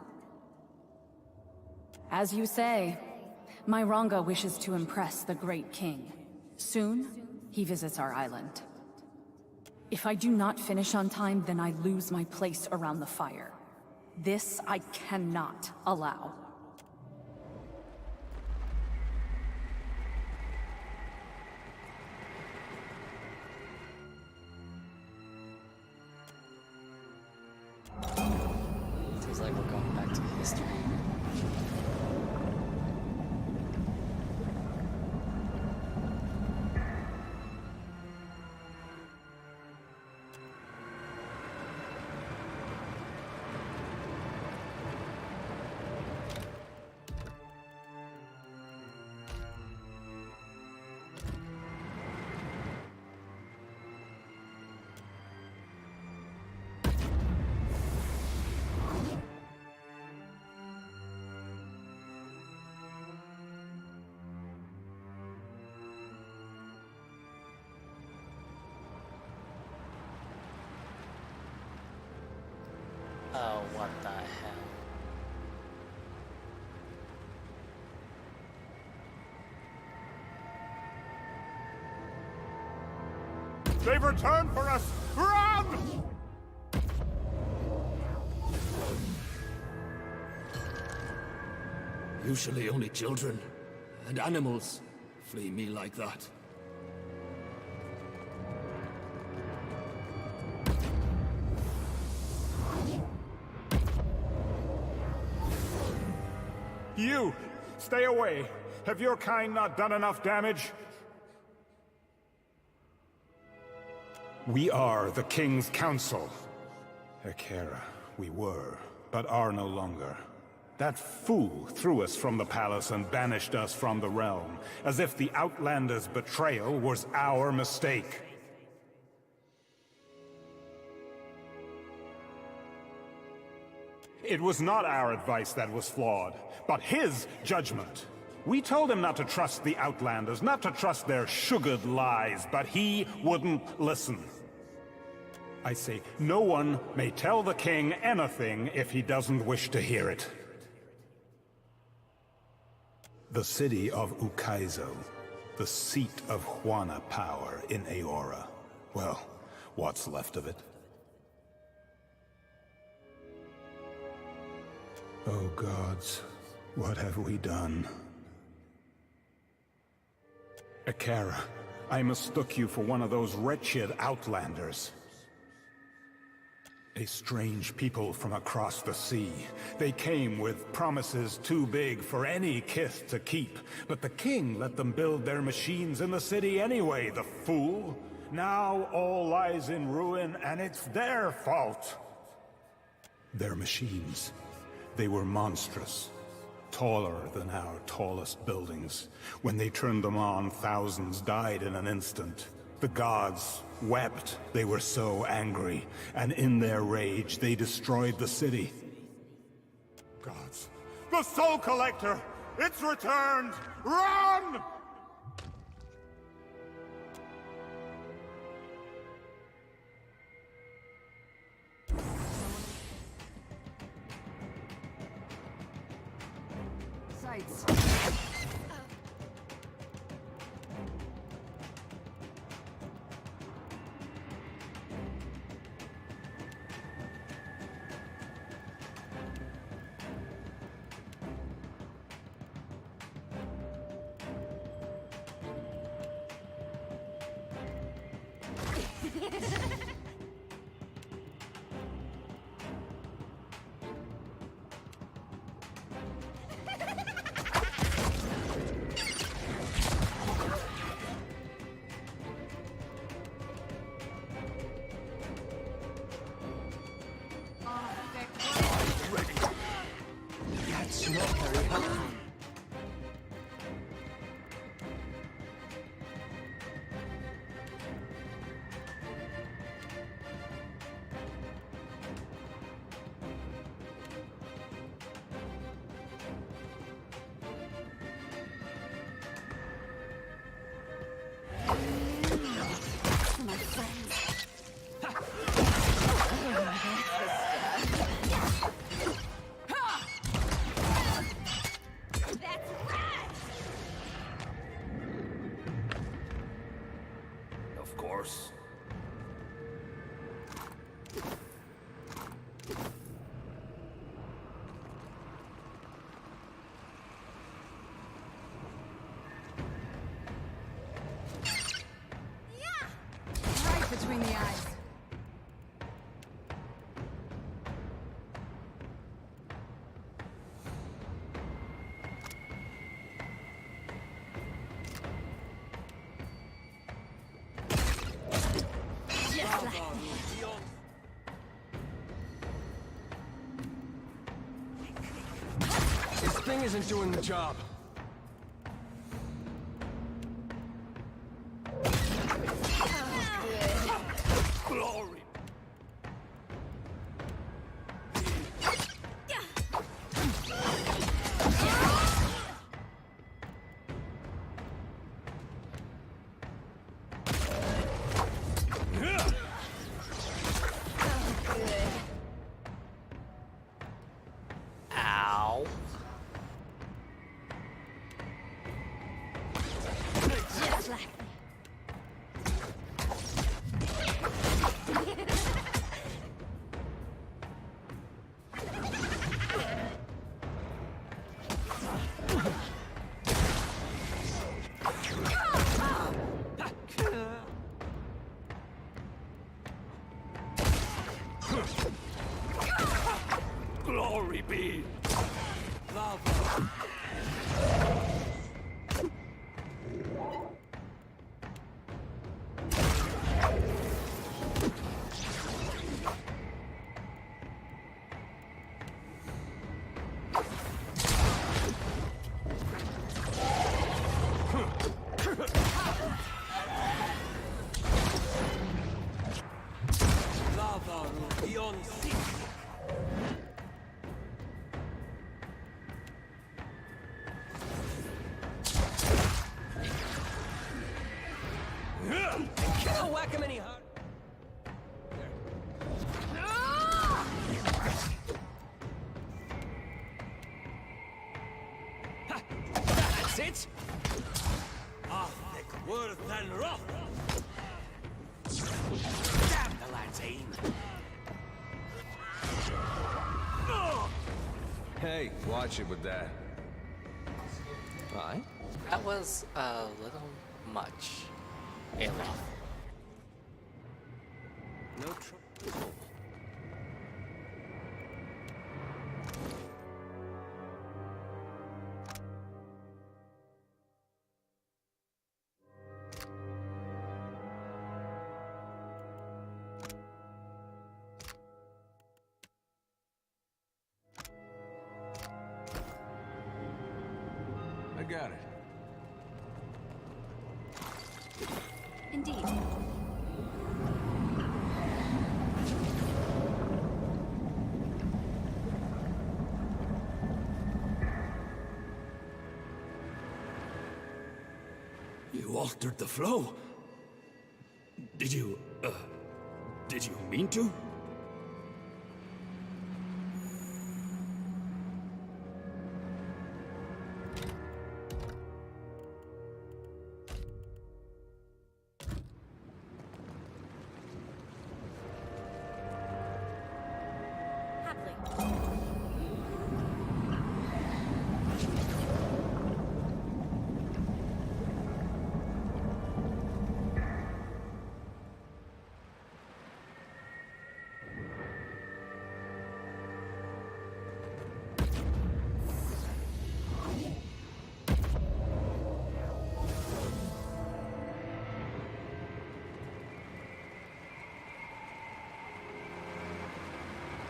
As you say, my Ranga wishes to impress the Great King. Soon, he visits our island. If I do not finish on time, then I lose my place around the fire. This I cannot allow.
Feels like we're going back to history. Oh, what the hell?
They've returned for us! Run!
Usually only children and animals flee me like that.
You! Stay away! Have your kind not done enough damage? We are the King's Council. Ekera, we were, but are no longer. That fool threw us from the palace and banished us from the realm, as if the Outlander's betrayal was our mistake. It was not our advice that was flawed, but his judgment. We told him not to trust the Outlanders, not to trust their sugared lies, but he wouldn't listen. I say, no one may tell the king anything if he doesn't wish to hear it. The city of Ukaizo, the seat of Huana power in Aora. Well, what's left of it? Oh gods, what have we done? Ekera, I mistook you for one of those wretched Outlanders. A strange people from across the sea. They came with promises too big for any kith to keep, but the king let them build their machines in the city anyway, the fool. Now all lies in ruin, and it's their fault. Their machines. They were monstrous, taller than our tallest buildings. When they turned them on, thousands died in an instant. The gods wept, they were so angry, and in their rage they destroyed the city. Gods, the Soul Collector! It's returned! Run!
Sights. the eyes.
This thing isn't doing the job.
Glory!
Ow.
Just like
Glory be! Lava! Lava beyond sea! Can't whack him any harder. That's it. Arctic worse than rough. Damn the lad's aim.
Hey, watch it with that.
Aye?
That was a little much. Alof.
No trouble.
I got it.
indeed.
You altered the flow. Did you mean to?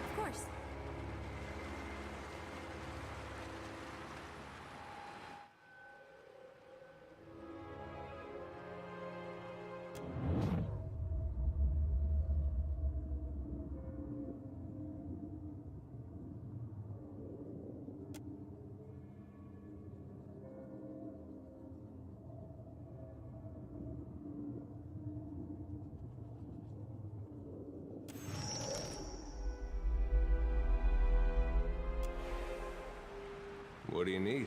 Of course.
What do you need?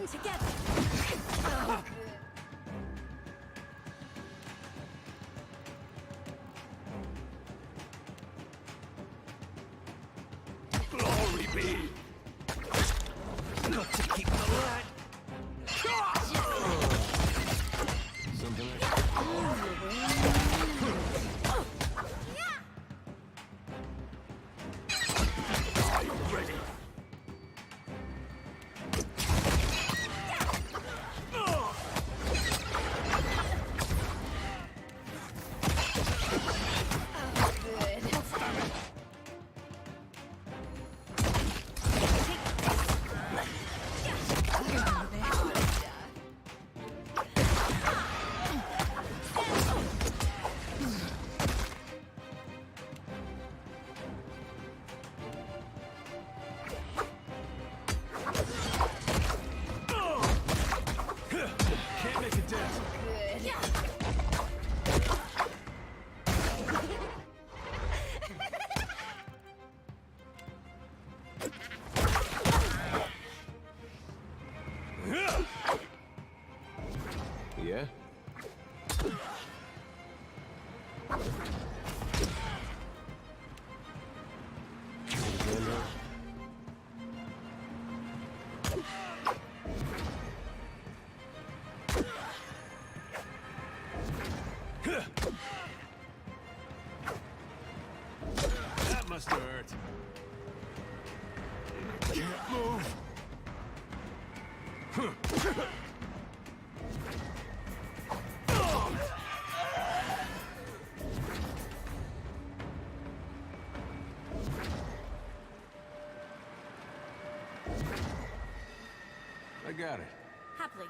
working together.
Glory be! Not to keep the lad!
Something like
Are you ready? Can't make a dent.
Yeah?
That must have hurt. Can't move.
I got it.
Happily.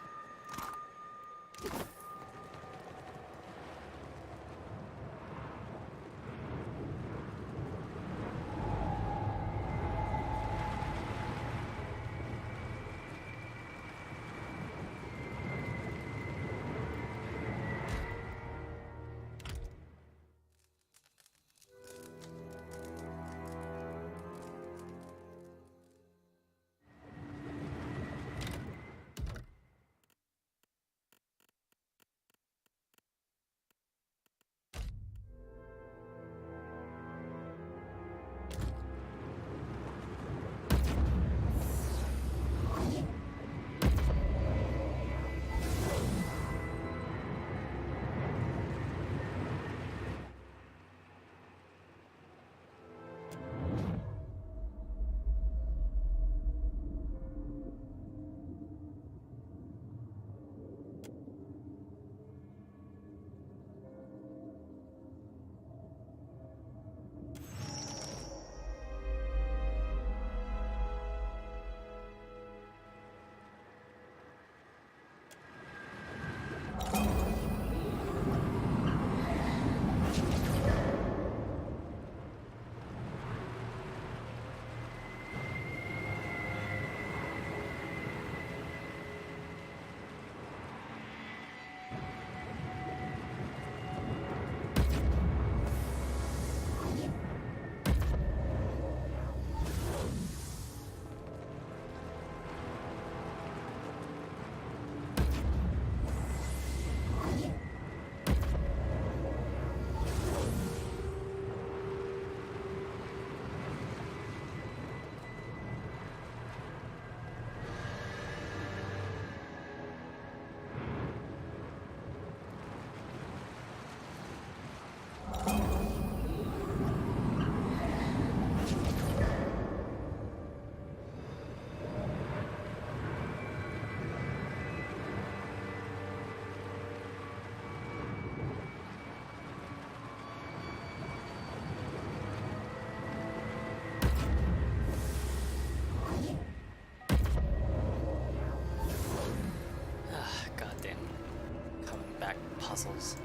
puzzles.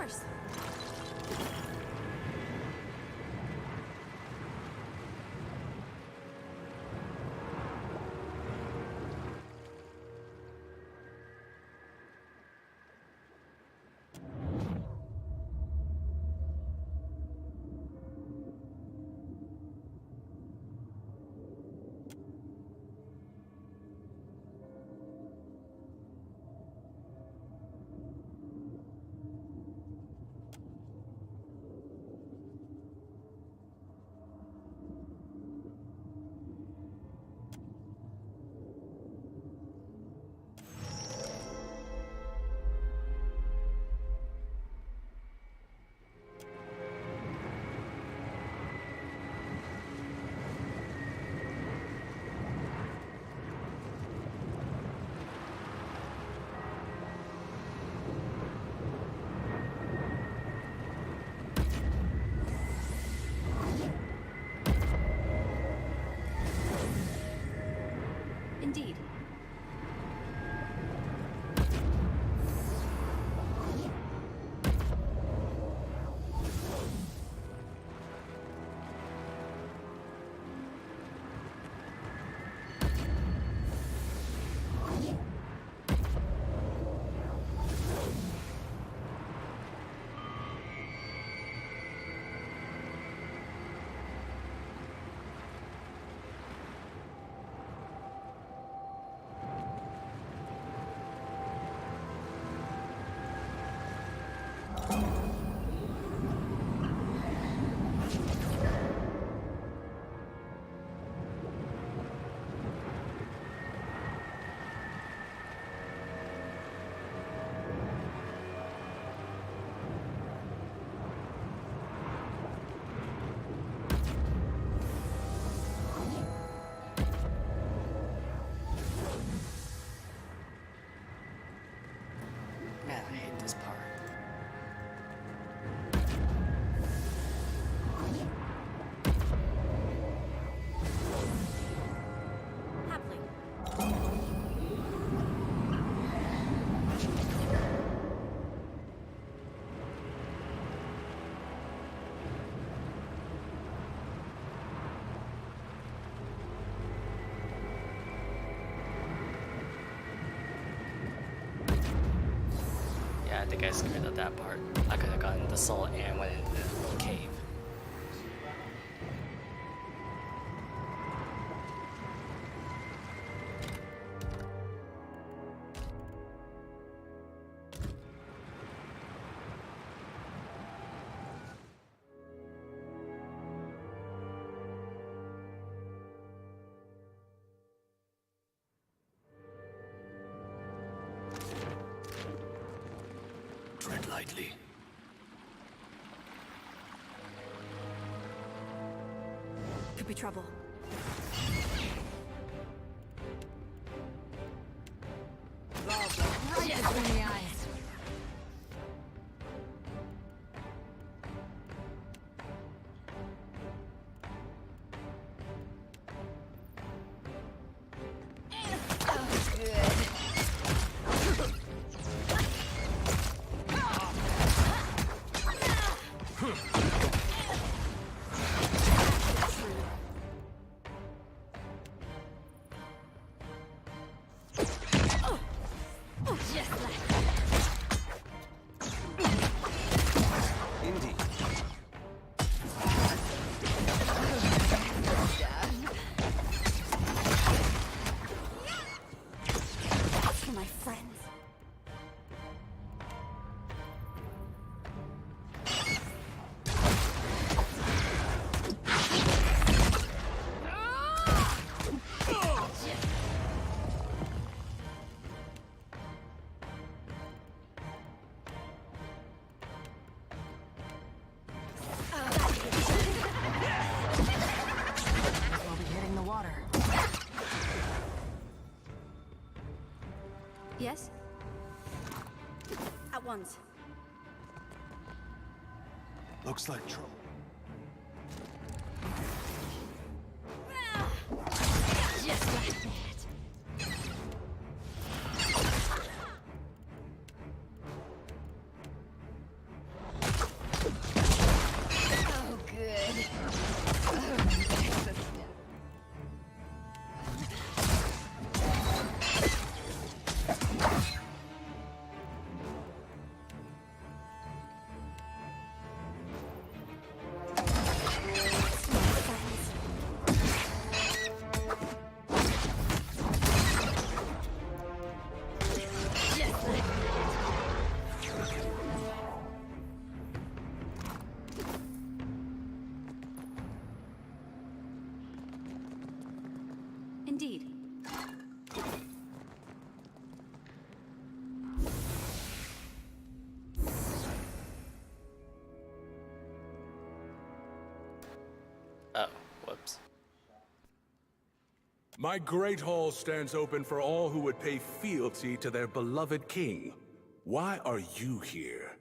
course. Indeed.
Man, I hate this part.
Happily.
Yeah, I think I screwed up that part. I could have gotten the soul and went into the little cave.
Tread lightly.
Could be trouble.
Right between the eyes.
Yes? At once.
Looks like trouble.
Just like that.
Oh, whoops.
My great hall stands open for all who would pay fealty to their beloved king. Why are you here?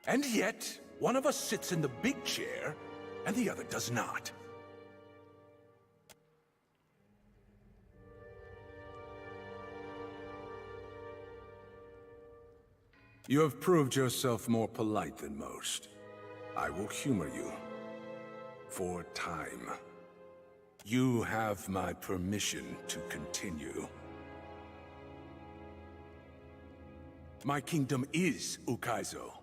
And yet, one of us sits in the big chair, and the other does not. You have proved yourself more polite than most. I will humor you. For time. You have my permission to continue. My kingdom is Ukaizo.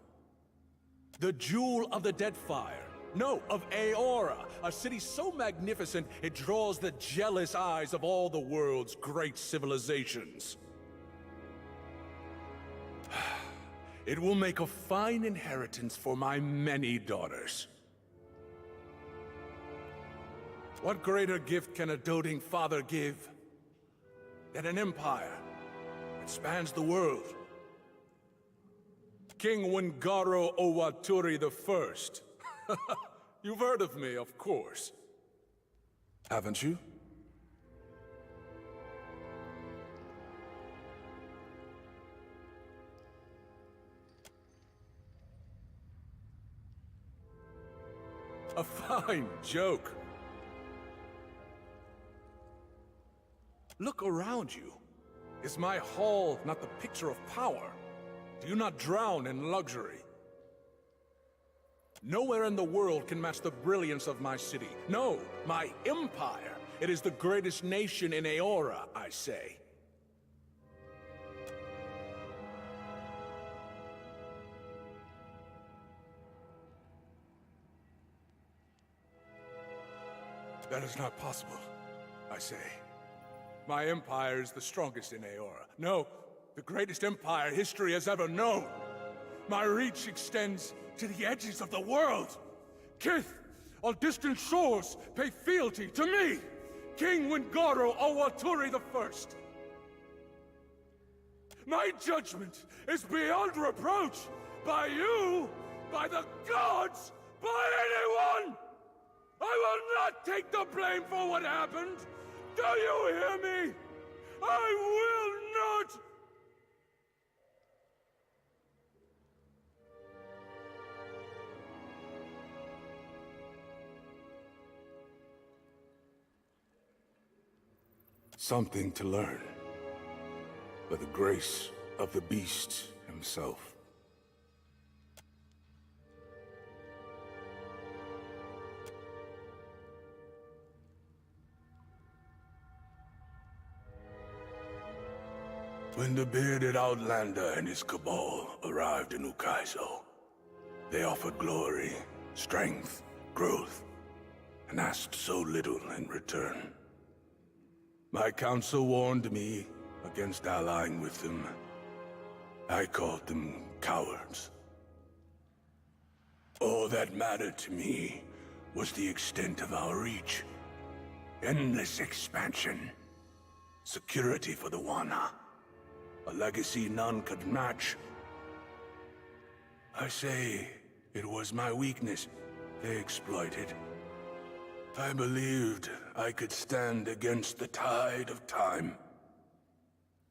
The jewel of the Deadfire. No, of Aora, a city so magnificent it draws the jealous eyes of all the world's great civilizations. It will make a fine inheritance for my many daughters. What greater gift can a doting father give than an empire that spans the world? King Wingaro Owaturi I. You've heard of me, of course. Haven't you? A fine joke. Look around you. Is my hall not the picture of power? Do you not drown in luxury? Nowhere in the world can match the brilliance of my city. No, my empire. It is the greatest nation in Aora, I say. That is not possible, I say. My empire is the strongest in Aora. No, the greatest empire history has ever known. My reach extends to the edges of the world. Kith, on distant shores, pay fealty to me, King Wingaro Owaturi I. My judgment is beyond reproach by you, by the gods, by anyone! I will not take the blame for what happened! Do you hear me? I will not! Something to learn. By the grace of the beast himself. When the bearded outlander and his cabal arrived in Ukaizo, they offered glory, strength, growth, and asked so little in return. My council warned me against allying with them. I called them cowards. All that mattered to me was the extent of our reach. Endless expansion. Security for the Wana. A legacy none could match. I say it was my weakness they exploited. I believed I could stand against the tide of time.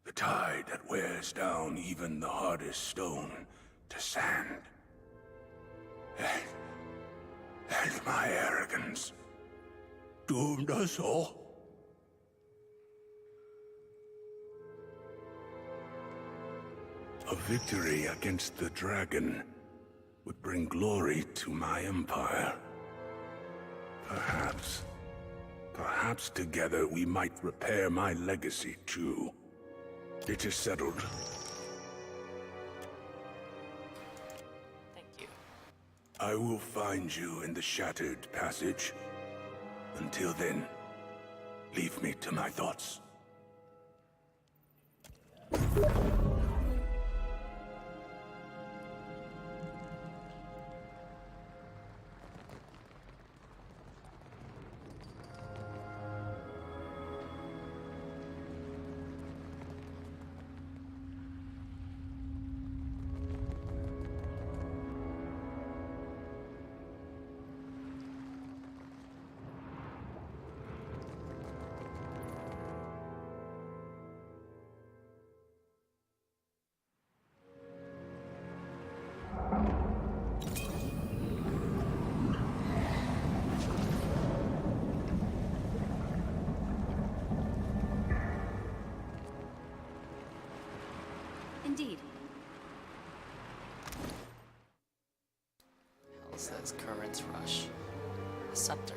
The tide that wears down even the hardest stone to sand. And my arrogance doomed us all. A victory against the dragon would bring glory to my empire. Perhaps together we might repair my legacy too. It is settled.
Thank you.
I will find you in the Shattered Passage. Until then, leave me to my thoughts.
indeed.
Hell says currents rush. A scepter.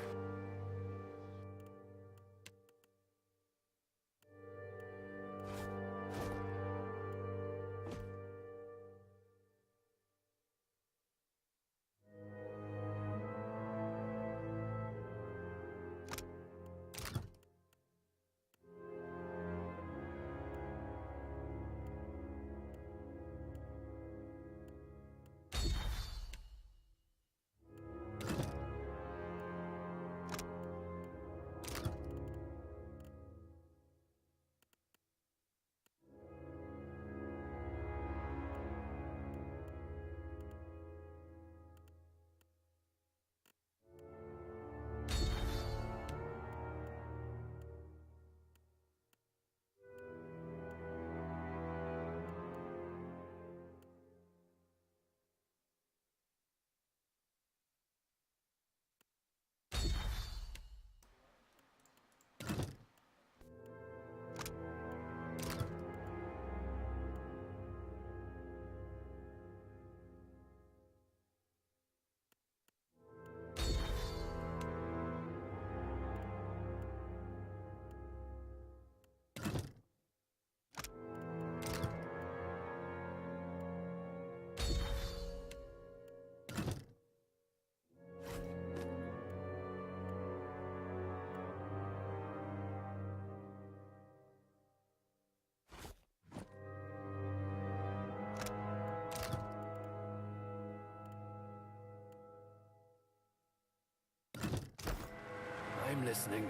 I'm listening.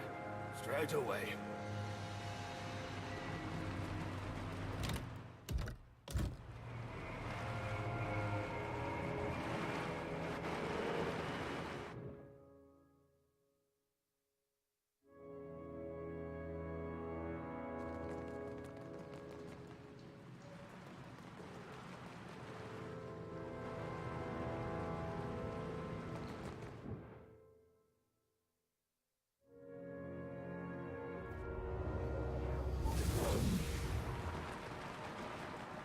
Straight away.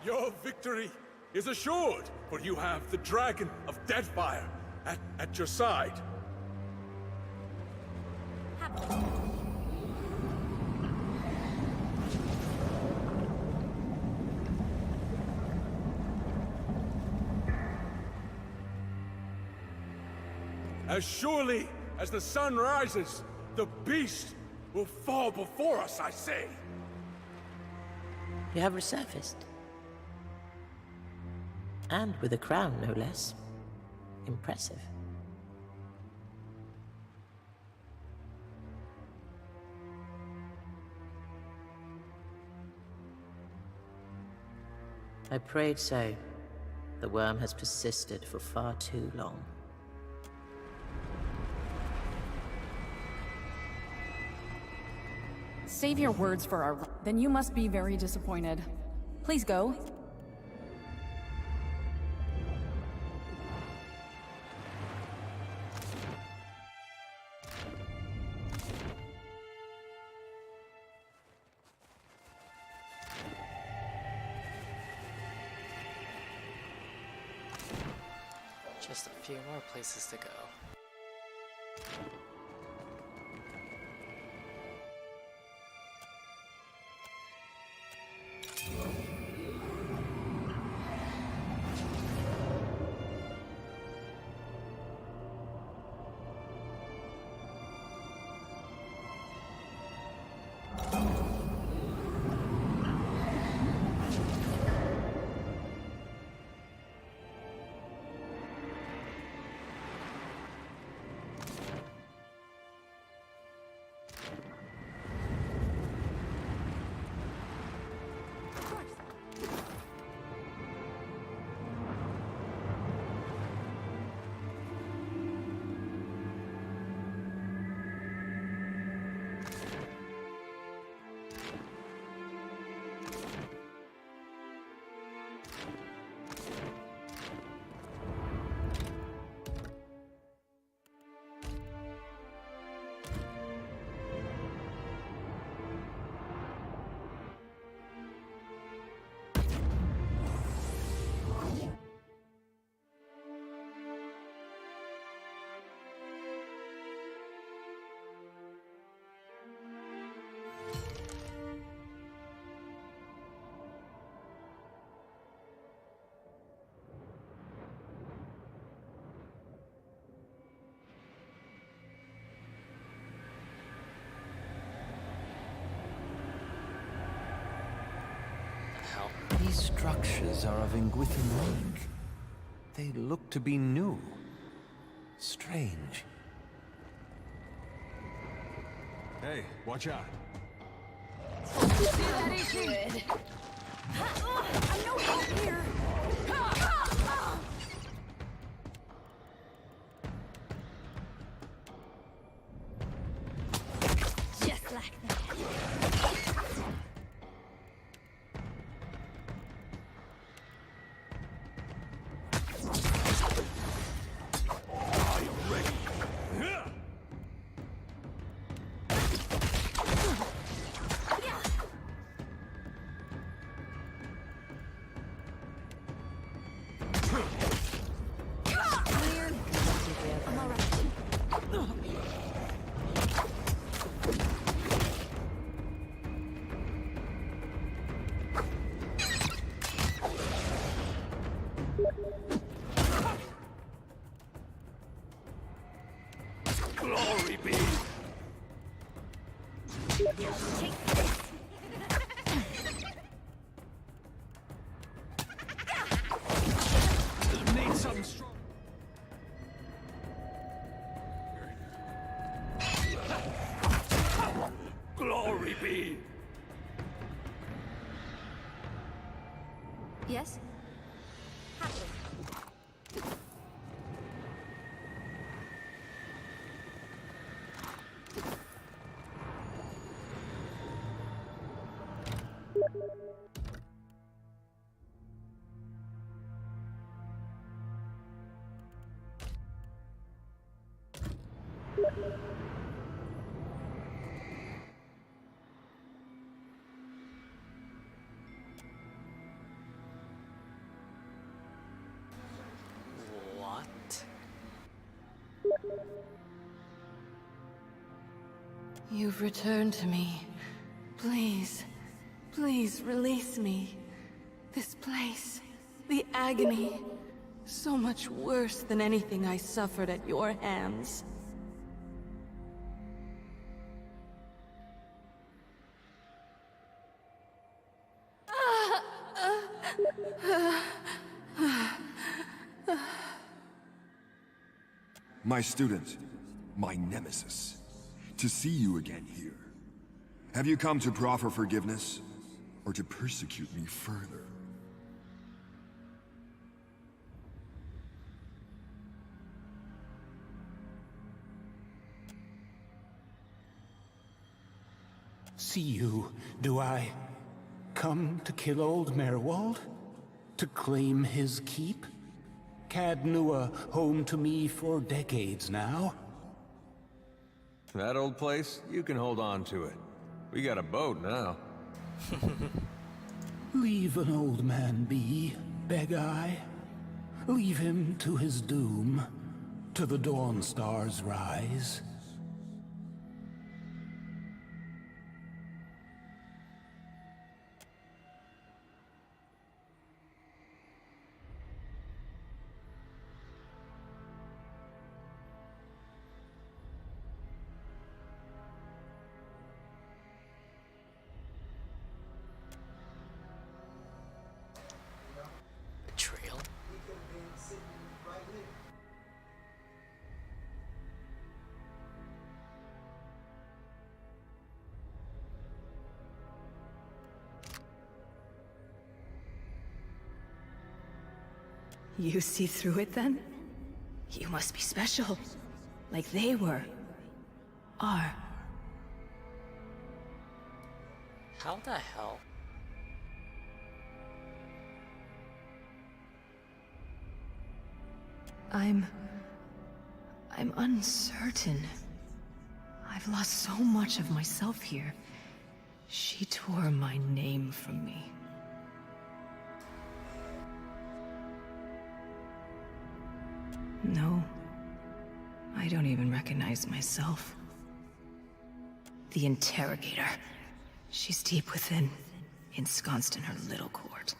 Your victory is assured, for you have the Dragon of Deadfire at your side. As surely as the sun rises, the beast will fall before us, I say.
You have resurfaced. And with a crown, no less. Impressive. I prayed so. The worm has persisted for far too long.
Save your words for our... Then you must be very disappointed. Please go.
Just a few more places to go.
These structures are of Ingwithan make. They look to be new. Strange. Hey, watch out.
Good. I'm no help here.
Just like that.
Glory be! Need something strong. Glory be!
Yes?
What?
You've returned to me. Please, please release me. This place, the agony, so much worse than anything I suffered at your hands.
My student, my nemesis. To see you again here. Have you come to proffer forgiveness, or to persecute me further?
See you, do I? Come to kill old Merwald? To claim his keep? Cadnua, home to me for decades now.
That old place? You can hold on to it. We got a boat now.
Leave an old man be, beg I. Leave him to his doom, to the dawn star's rise.
Betrayal?
You see through it then? You must be special. Like they were. Are.
How the hell?
I'm uncertain. I've lost so much of myself here. She tore my name from me. No. I don't even recognize myself. The Interrogator. She's deep within, ensconced in her little court.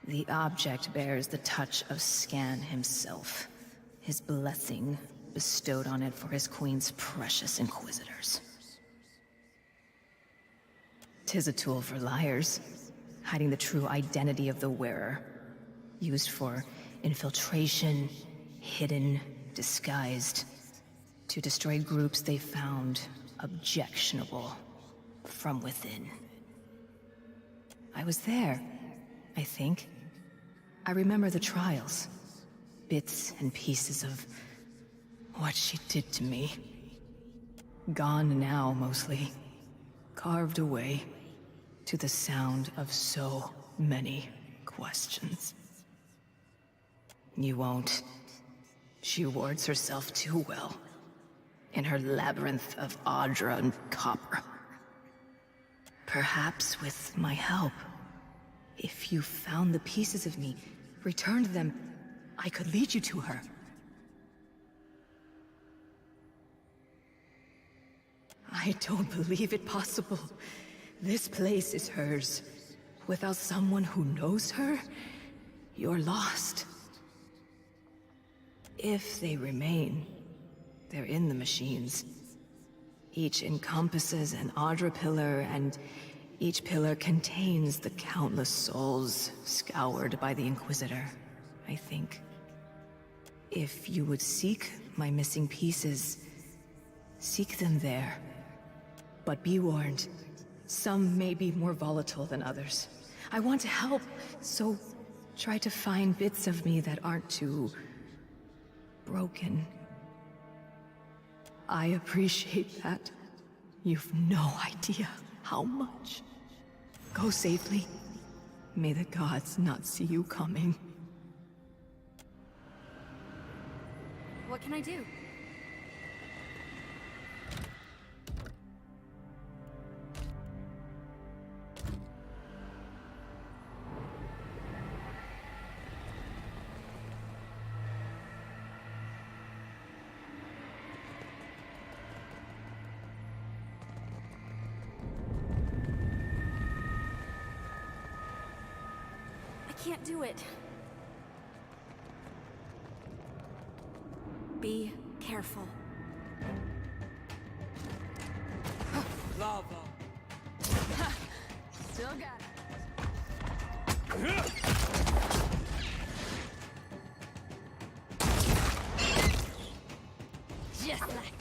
The object bears the touch of Scan himself, his blessing bestowed on it for his queen's precious inquisitors.
'Tis a tool for liars, hiding the true identity of the wearer. Used for infiltration, hidden, disguised, to destroy groups they found objectionable from within. I was there, I think. I remember the trials, bits and pieces of what she did to me. Gone now, mostly. Carved away to the sound of so many questions. You won't. She wards herself too well. In her labyrinth of Audra and copper. Perhaps with my help, if you found the pieces of me, returned them, I could lead you to her. I don't believe it possible. This place is hers. Without someone who knows her, you're lost. If they remain, they're in the machines. Each encompasses an Audra pillar, and each pillar contains the countless souls scoured by the Inquisitor, I think. If you would seek my missing pieces, seek them there. But be warned, some may be more volatile than others. I want to help, so try to find bits of me that aren't too broken. I appreciate that. You've no idea how much. Go safely. May the gods not see you coming.
What can I do? Can't do it. Be careful.
Lava.
Still got
it.
Just like.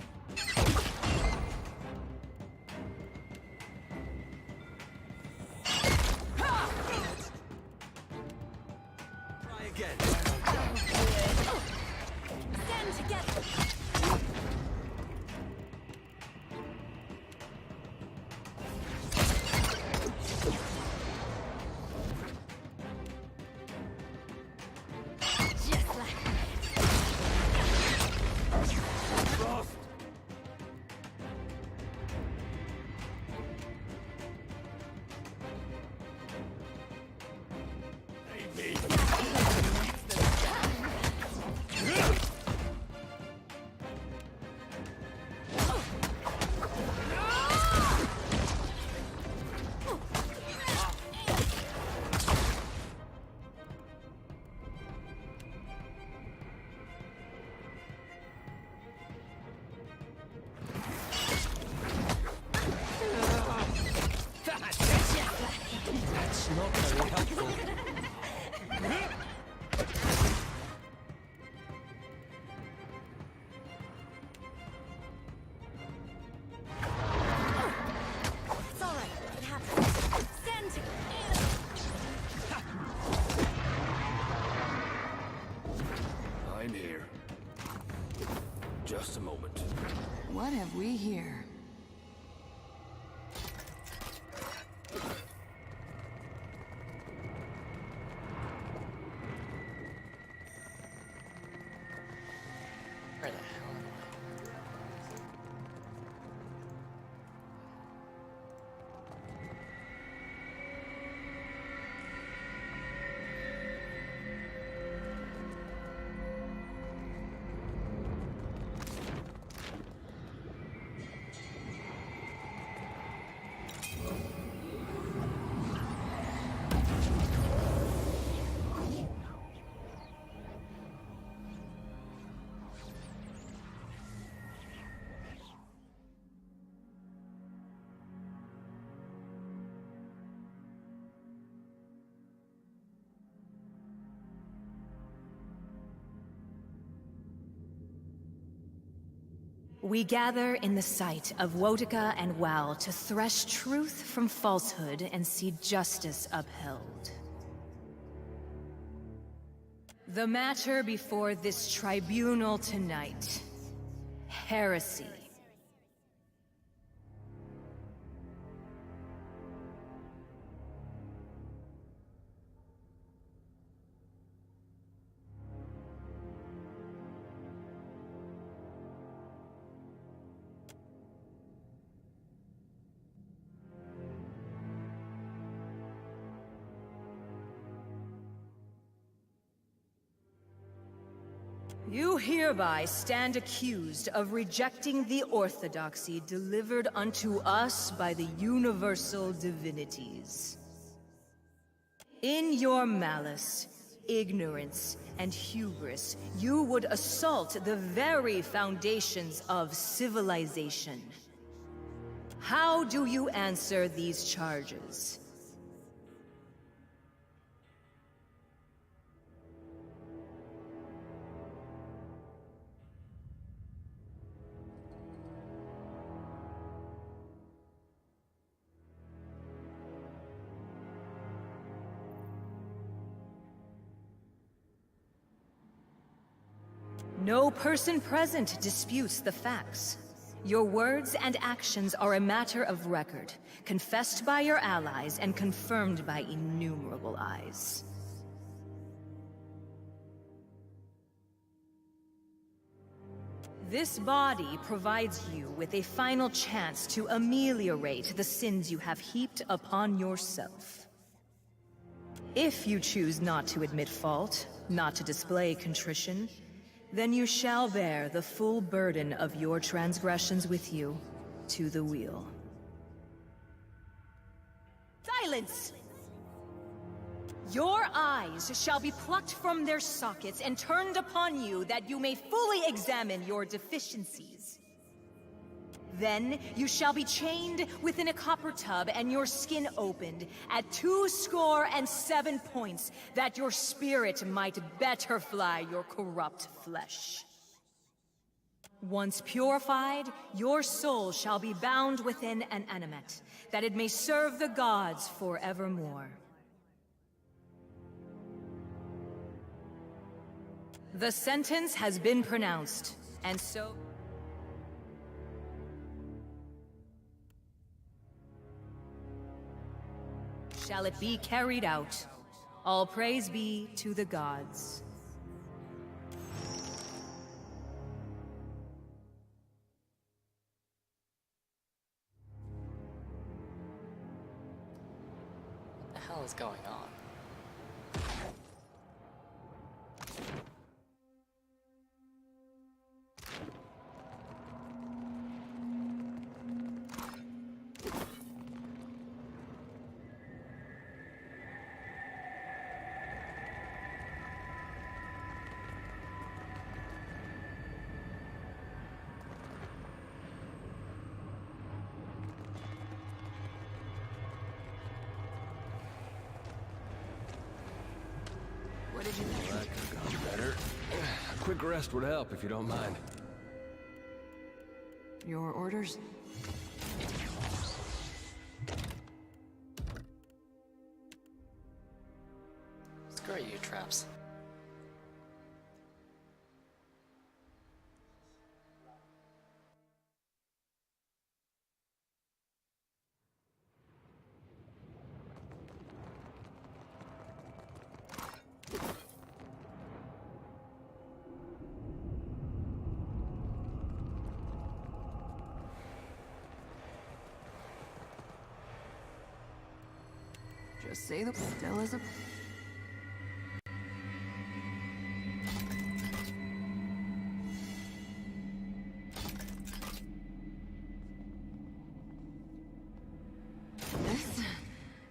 Not very helpful.
It's all right. It happens. Stand together.
I'm here. Just a moment.
What have we here?
Where the hell am I?
We gather in the sight of Wotica and Wal to thresh truth from falsehood and see justice upheld. The matter before this tribunal tonight: heresy. You hereby stand accused of rejecting the orthodoxy delivered unto us by the universal divinities. In your malice, ignorance, and hubris, you would assault the very foundations of civilization. How do you answer these charges? No person present disputes the facts. Your words and actions are a matter of record, confessed by your allies and confirmed by innumerable eyes. This body provides you with a final chance to ameliorate the sins you have heaped upon yourself. If you choose not to admit fault, not to display contrition, then you shall bear the full burden of your transgressions with you to the wheel. Silence! Your eyes shall be plucked from their sockets and turned upon you that you may fully examine your deficiencies. Then you shall be chained within a copper tub and your skin opened at 27 points, that your spirit might better fly your corrupt flesh. Once purified, your soul shall be bound within an animate, that it may serve the gods forevermore. The sentence has been pronounced, and so... shall it be carried out. All praise be to the gods.
What the hell is going on?
What did you think? Well, that could have gone better. A quick rest would help, if you don't mind.
Your orders?
Screw you, traps.
Just say the still as a...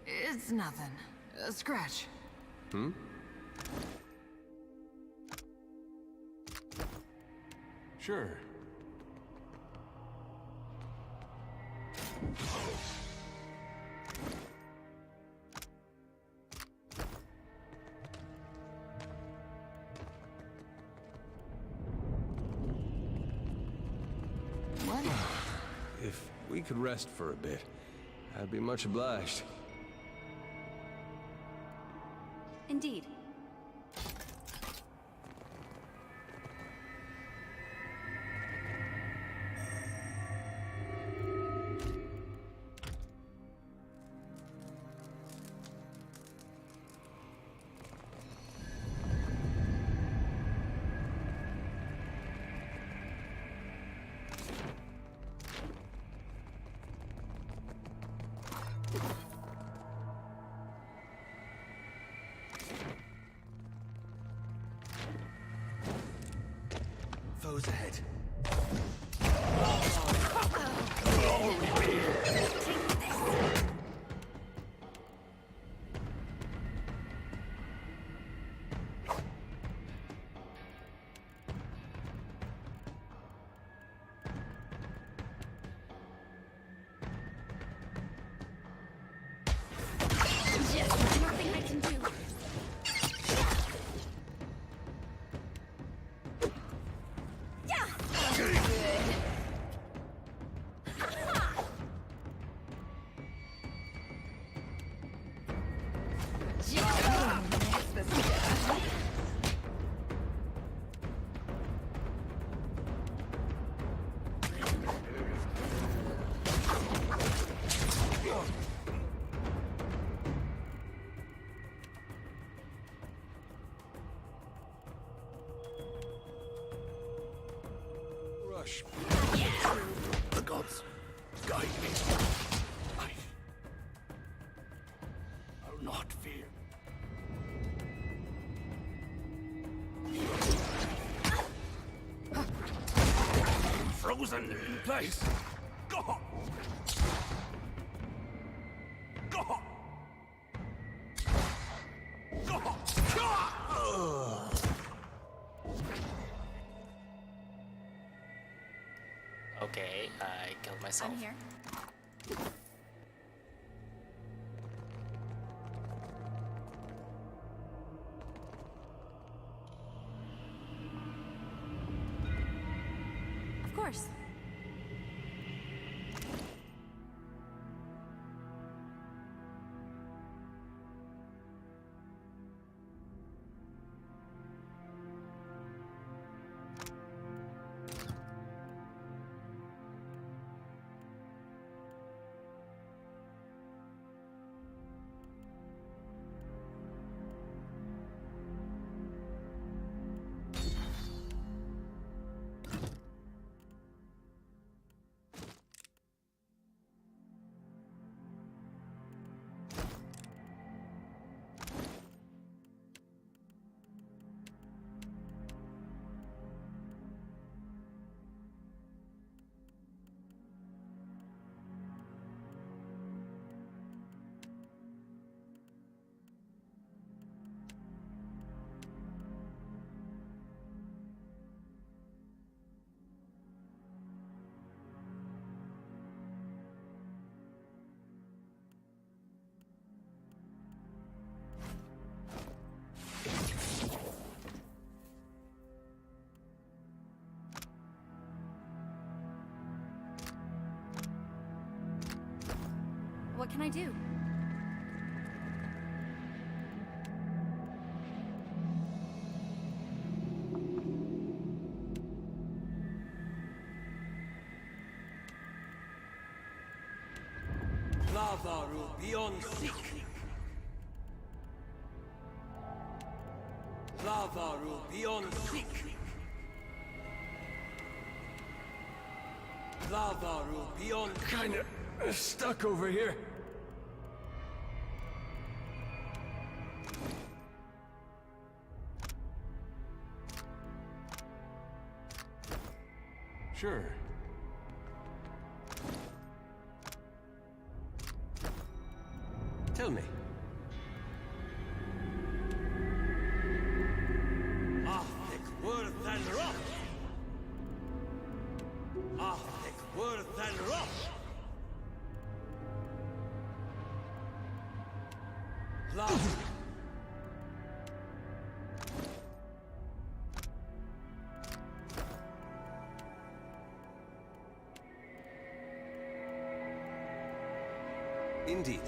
This is nothing. A scratch.
Hmm? Sure. we could rest for a bit, I'd be much obliged.
Indeed.
Foes ahead.
Just nothing I can do.
Rush. The gods guide me. I'll not fear. Frozen in place. Go! Go! Go!
Okay, I killed myself.
I'm here. Of course. What can I do?
Lavaru beyond seek. Lavaru beyond seek. Lavaru beyond.
Kinda stuck over here. Sure. Tell me.
Arctic worth and rock. Arctic worth and rock. Love.
Indeed.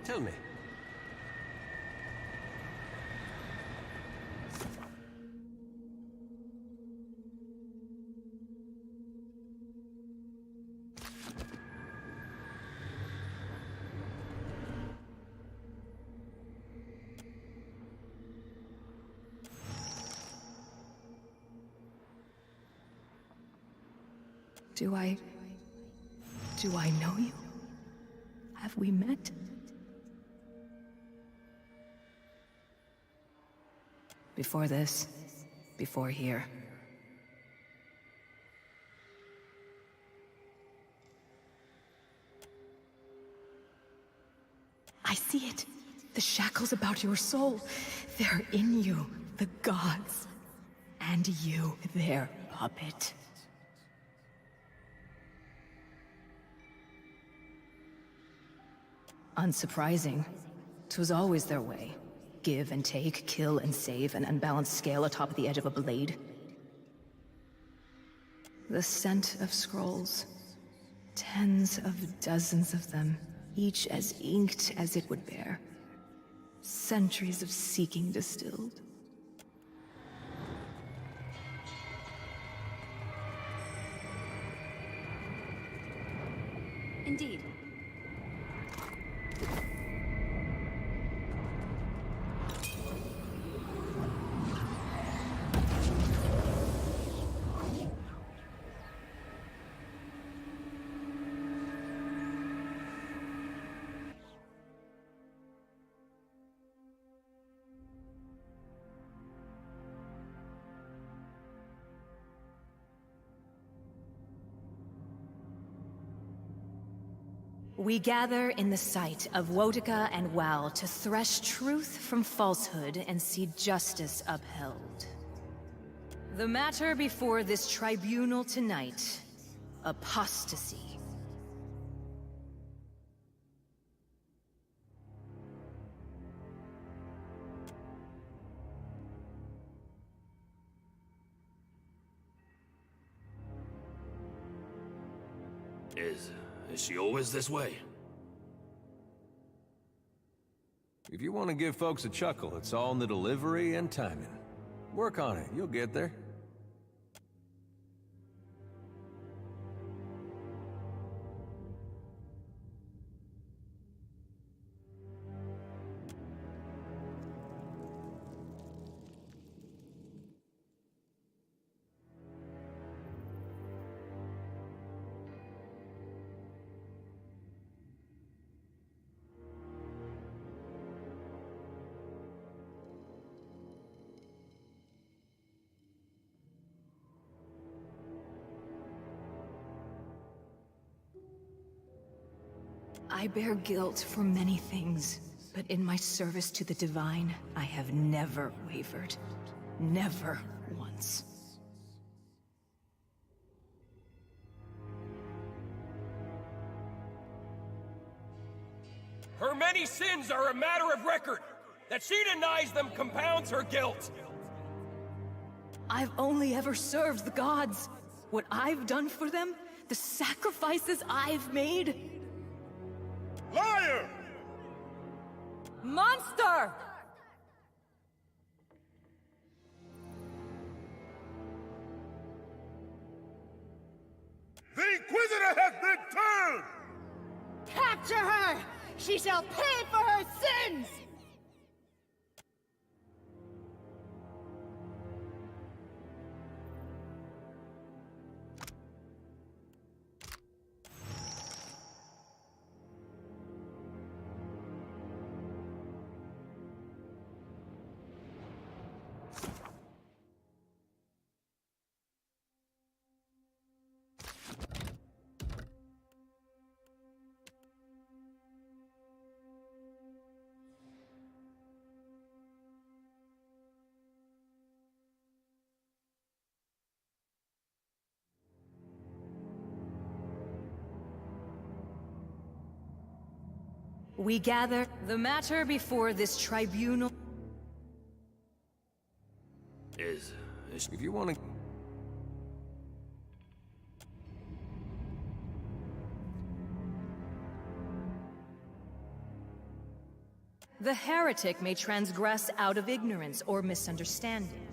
Tell me.
Do I know you? Have we met? Before this, before here. I see it. The shackles about your soul. They're in you, the gods. And you, their puppet. Unsurprising. 'Twas always their way. Give and take, kill and save, an unbalanced scale atop the edge of a blade. The scent of scrolls. Tens of dozens of them, each as inked as it would bear. Centuries of seeking distilled.
Indeed.
We gather in the sight of Wotica and Wal to thresh truth from falsehood and see justice upheld. The matter before this tribunal tonight, apostasy.
Is she always this way?
If you want to give folks a chuckle, it's all in the delivery and timing. Work on it, you'll get there.
I bear guilt for many things, but in my service to the Divine, I have never wavered. Never once.
Her many sins are a matter of record. That she denies them compounds her guilt.
I've only ever served the gods. What I've done for them, the sacrifices I've made.
Liar!
Monster!
The Inquisitor has been turned!
Capture her! She shall pay for her sins!
We gather the matter before this tribunal.
If you want to...
The heretic may transgress out of ignorance or misunderstanding.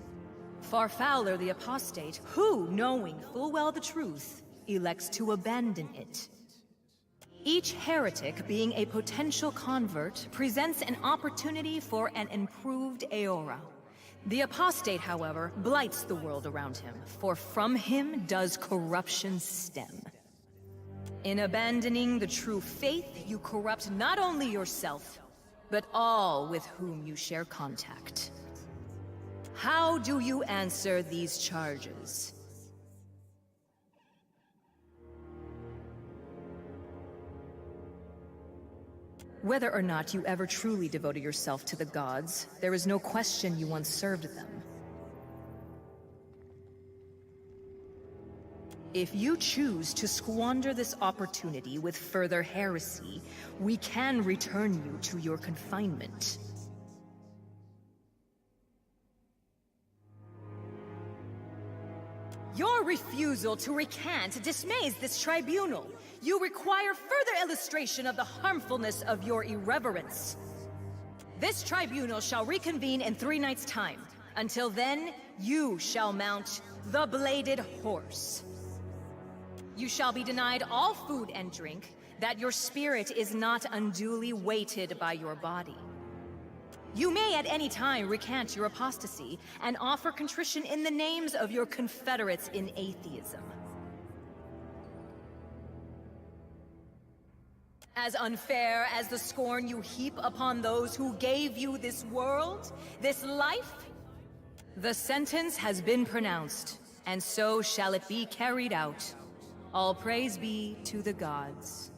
Far fouler the apostate, who, knowing full well the truth, elects to abandon it. Each heretic, being a potential convert, presents an opportunity for an improved Aeora. The apostate, however, blights the world around him, for from him does corruption stem. In abandoning the true faith, you corrupt not only yourself, but all with whom you share contact. How do you answer these charges? Whether or not you ever truly devoted yourself to the gods, there is no question you once served them. If you choose to squander this opportunity with further heresy, we can return you to your confinement. Your refusal to recant dismays this tribunal. You require further illustration of the harmfulness of your irreverence. This tribunal shall reconvene in 3 nights' time. Until then, you shall mount the Bladed Horse. You shall be denied all food and drink, that your spirit is not unduly weighted by your body. You may at any time recant your apostasy and offer contrition in the names of your confederates in atheism. As unfair as the scorn you heap upon those who gave you this world, this life, the sentence has been pronounced, and so shall it be carried out. All praise be to the gods.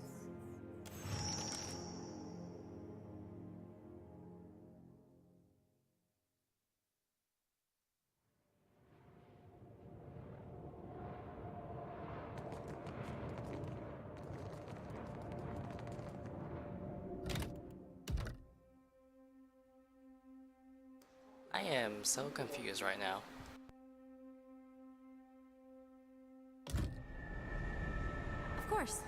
I am so confused right now.
Of course.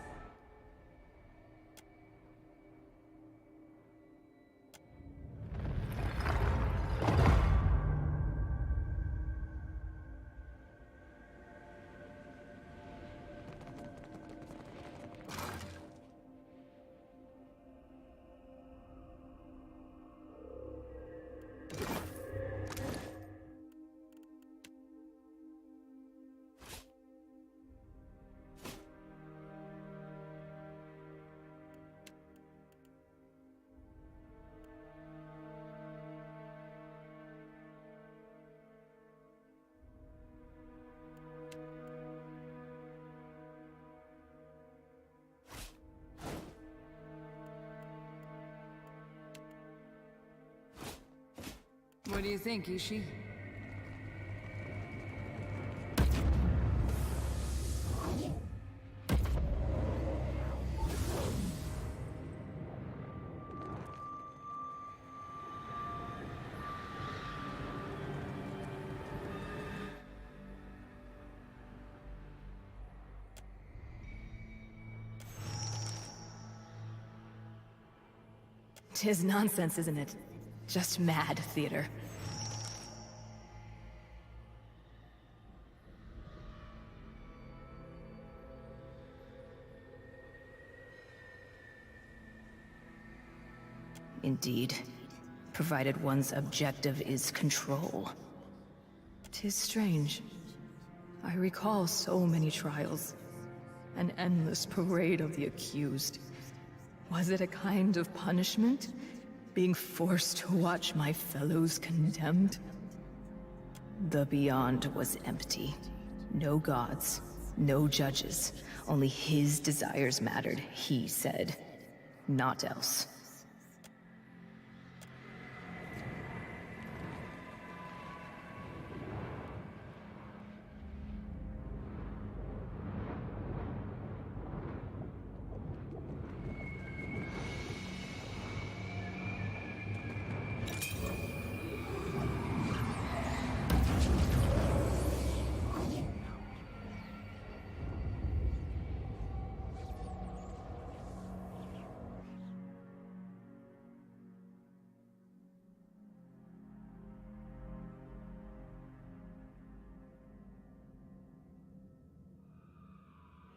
What do you think, Ishi?
Tis nonsense, isn't it? Just mad theater. Indeed, provided one's objective is control. 'Tis strange. I recall so many trials. An endless parade of the accused. Was it a kind of punishment? Being forced to watch my fellows condemned? The beyond was empty. No gods, no judges. Only his desires mattered, he said. Not else.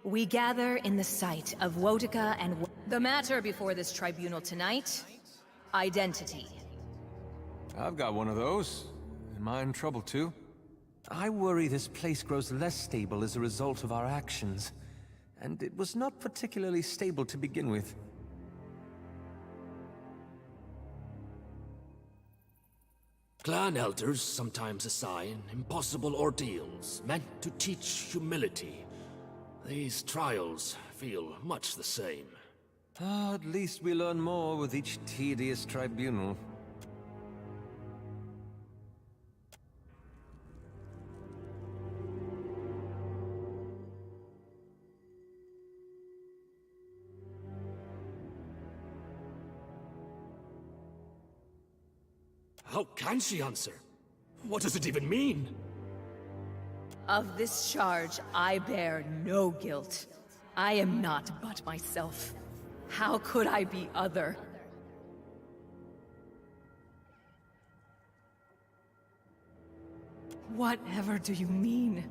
We gather in the sight of Wotica and... The matter before this tribunal tonight? Identity.
I've got one of those. Am I in trouble too?
I worry this place grows less stable as a result of our actions. And it was not particularly stable to begin with.
Clan elders sometimes assign impossible ordeals meant to teach humility. These trials feel much the same.
At least we learn more with each tedious tribunal.
How can she answer? What does it even mean?
Of this charge, I bear no guilt. I am not but myself. How could I be other? Whatever do you mean?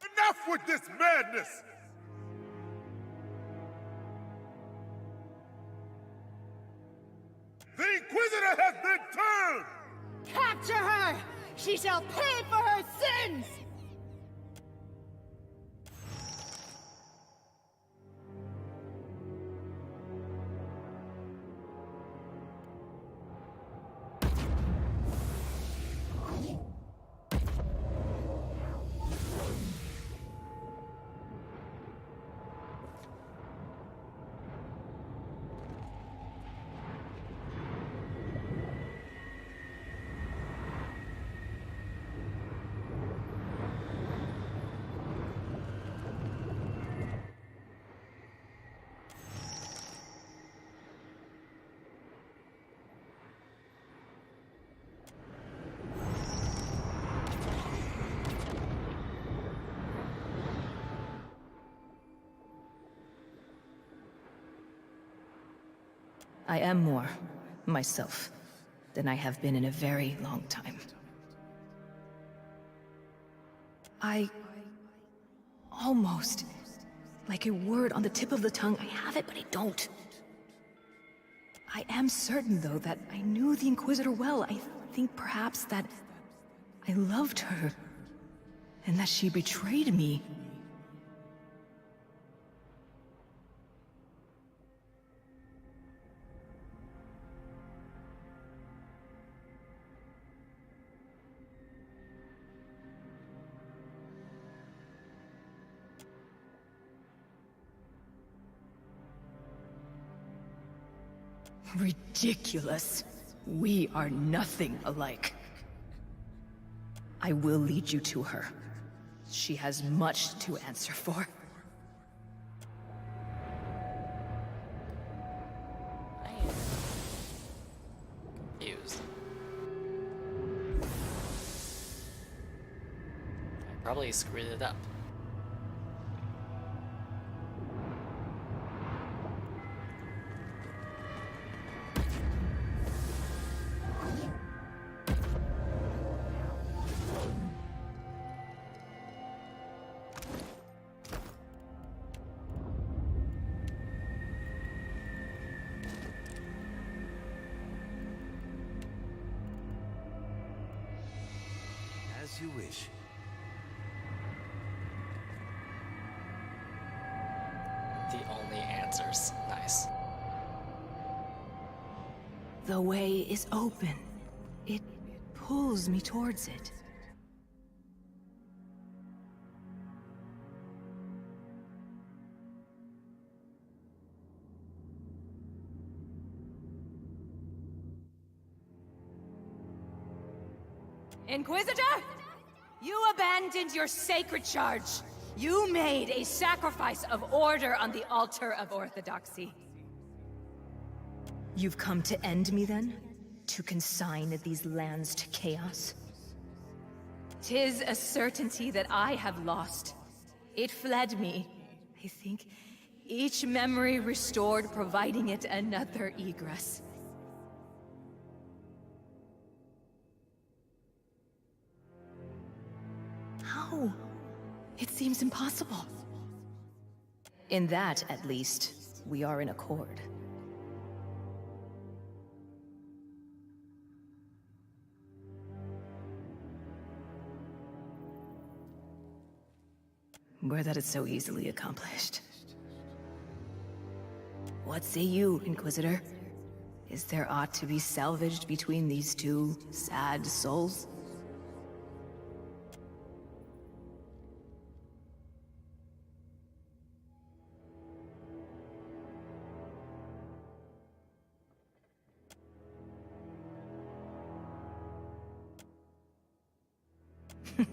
Enough with this madness! The Inquisitor has been turned!
Capture her! She shall pay for her sins!
I am more myself than I have been in a very long time. I almost, like a word on the tip of the tongue, I have it, but I don't. I am certain, though, that I knew the Inquisitor well. I think perhaps that I loved her, and that she betrayed me. Ridiculous. We are nothing alike. I will lead you to her. She has much to answer for.
I am confused. I probably screwed it up.
As you wish.
The only answers. Nice.
The way is open. It pulls me towards it. Inquisitor! You abandoned your sacred charge. You made a sacrifice of order on the altar of orthodoxy. You've come to end me then? To consign these lands to chaos? 'Tis a certainty that I have lost. It fled me. I think Each memory restored, providing it another egress. How? It seems impossible. In that, at least, we are in accord. Were that it's so easily accomplished. What say you, Inquisitor? Is there aught to be salvaged between these two sad souls?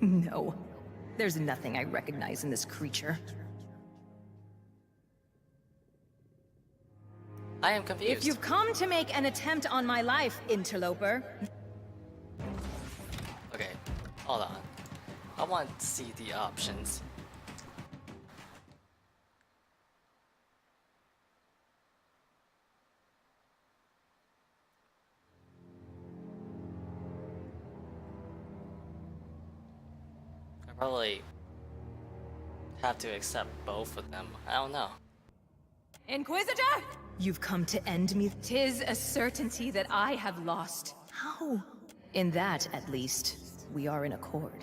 No. There's nothing I recognize in this creature.
I am confused.
If you've come to make an attempt on my life, interloper...
Okay, hold on. I want to see the options. I probably have to accept both of them. I don't know.
Inquisitor! You've come to end me. 'Tis a certainty that I have lost. How? In that, at least, we are in accord.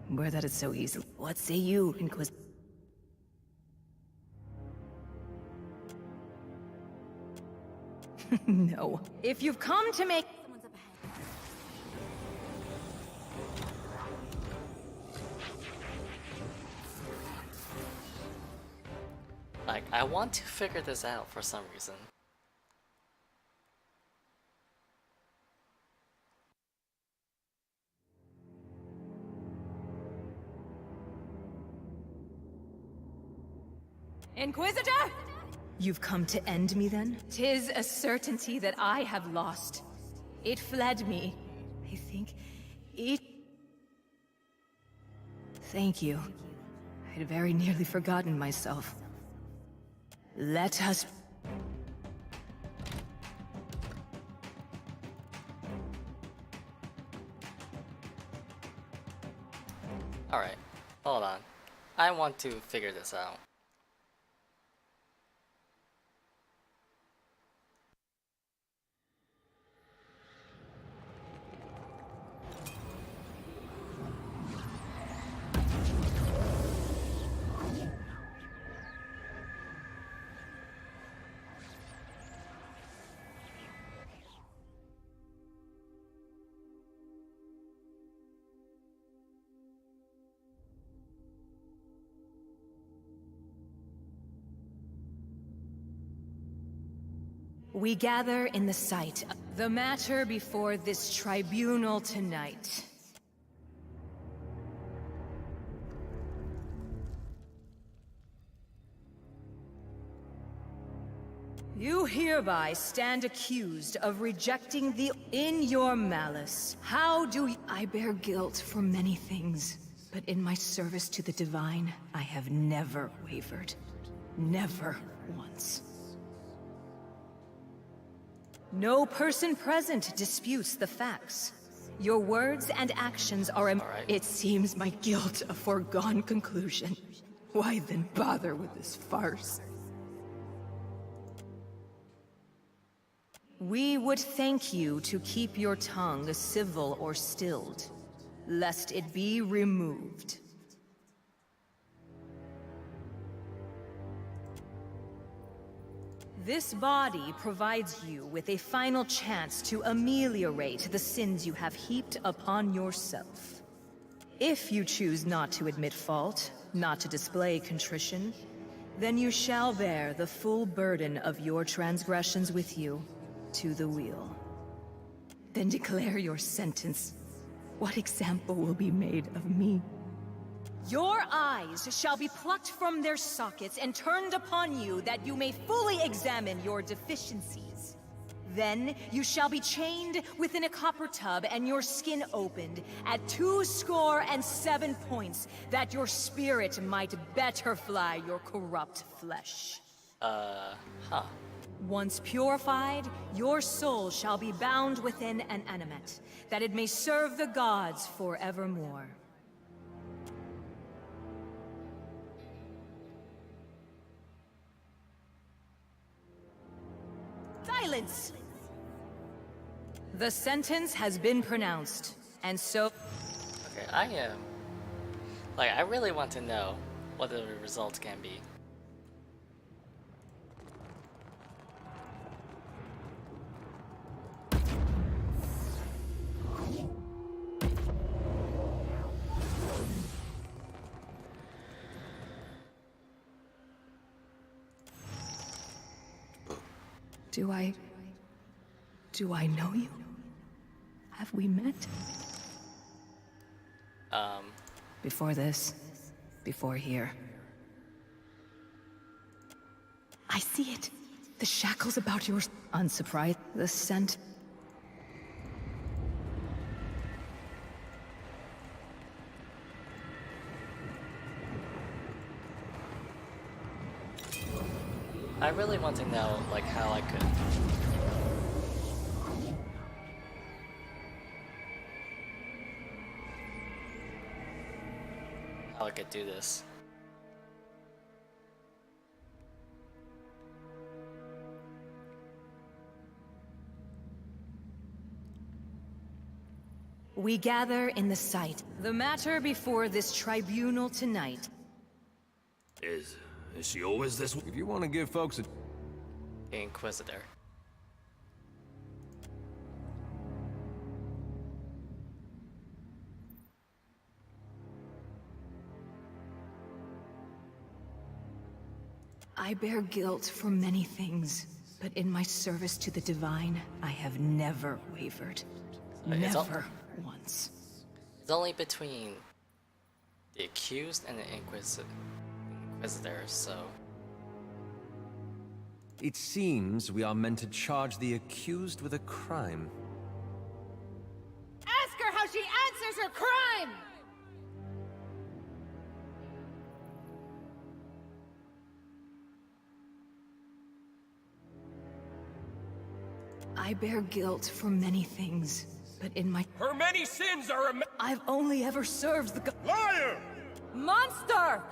Were that it's so easy. What say you, Inquisitor? No. If you've come to make...
Like, I want to figure this out for some reason.
Inquisitor! You've come to end me then? 'Tis a certainty that I have lost. It fled me. I think it... Thank you. I'd very nearly forgotten myself. Let us...
Alright, hold on. I want to figure this out.
We gather in the sight of the matter before this tribunal tonight. You hereby stand accused of rejecting the... In your malice, how do you... I bear guilt for many things, but in my service to the Divine, I have never wavered. Never once. No person present disputes the facts. Your words and actions are... It seems my guilt a foregone conclusion. Why then bother with this farce? We would thank you to keep your tongue civil or stilled, lest it be removed. This body provides you with a final chance to ameliorate the sins you have heaped upon yourself. If you choose not to admit fault, not to display contrition, then you shall bear the full burden of your transgressions with you to the wheel. Then declare your sentence. What example will be made of me? Your eyes shall be plucked from their sockets and turned upon you that you may fully examine your deficiencies.
Then you shall be chained within a copper tub and your skin opened at 27 points, that your spirit might better fly your corrupt flesh.
Huh.
Once purified, your soul shall be bound within an animate, that it may serve the gods forevermore. Silence! The sentence has been pronounced, and so...
Okay, I am... Like, I really want to know what the results can be.
Do I know you? Have we met? Before this, before here. I see it. The shackles about your... Unsurprised, the scent.
I really want to know, like, how I could... How I could do this.
We gather in the sight. The matter before this tribunal tonight.
Is she always this way?
If you want to give folks a...
Inquisitor.
I bear guilt for many things, but in my service to the Divine, I have never wavered. Never once.
It's only between the accused and the Inquisitor, so...
It seems we are meant to charge the accused with a crime.
Ask her how she answers her crime!
I bear guilt for many things, but in my...
Her many sins are
I've only ever served the
Liar!
Monster!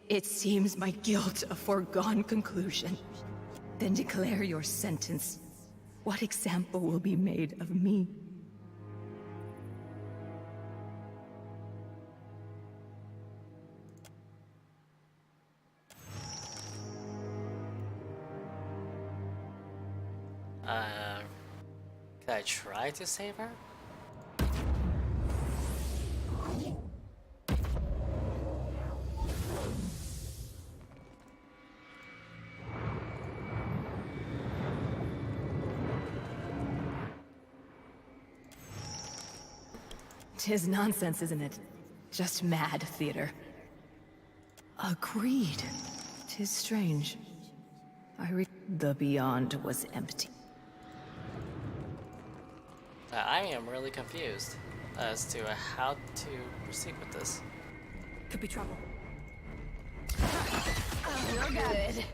It seems my guilt a foregone conclusion. Then declare your sentence. What example will be made of me?
Could I try to save her?
Tis nonsense, isn't it? Just mad theater. Agreed. Tis strange. The beyond was empty.
I am really confused as to how to proceed with this.
Could be trouble.
Oh, you're good.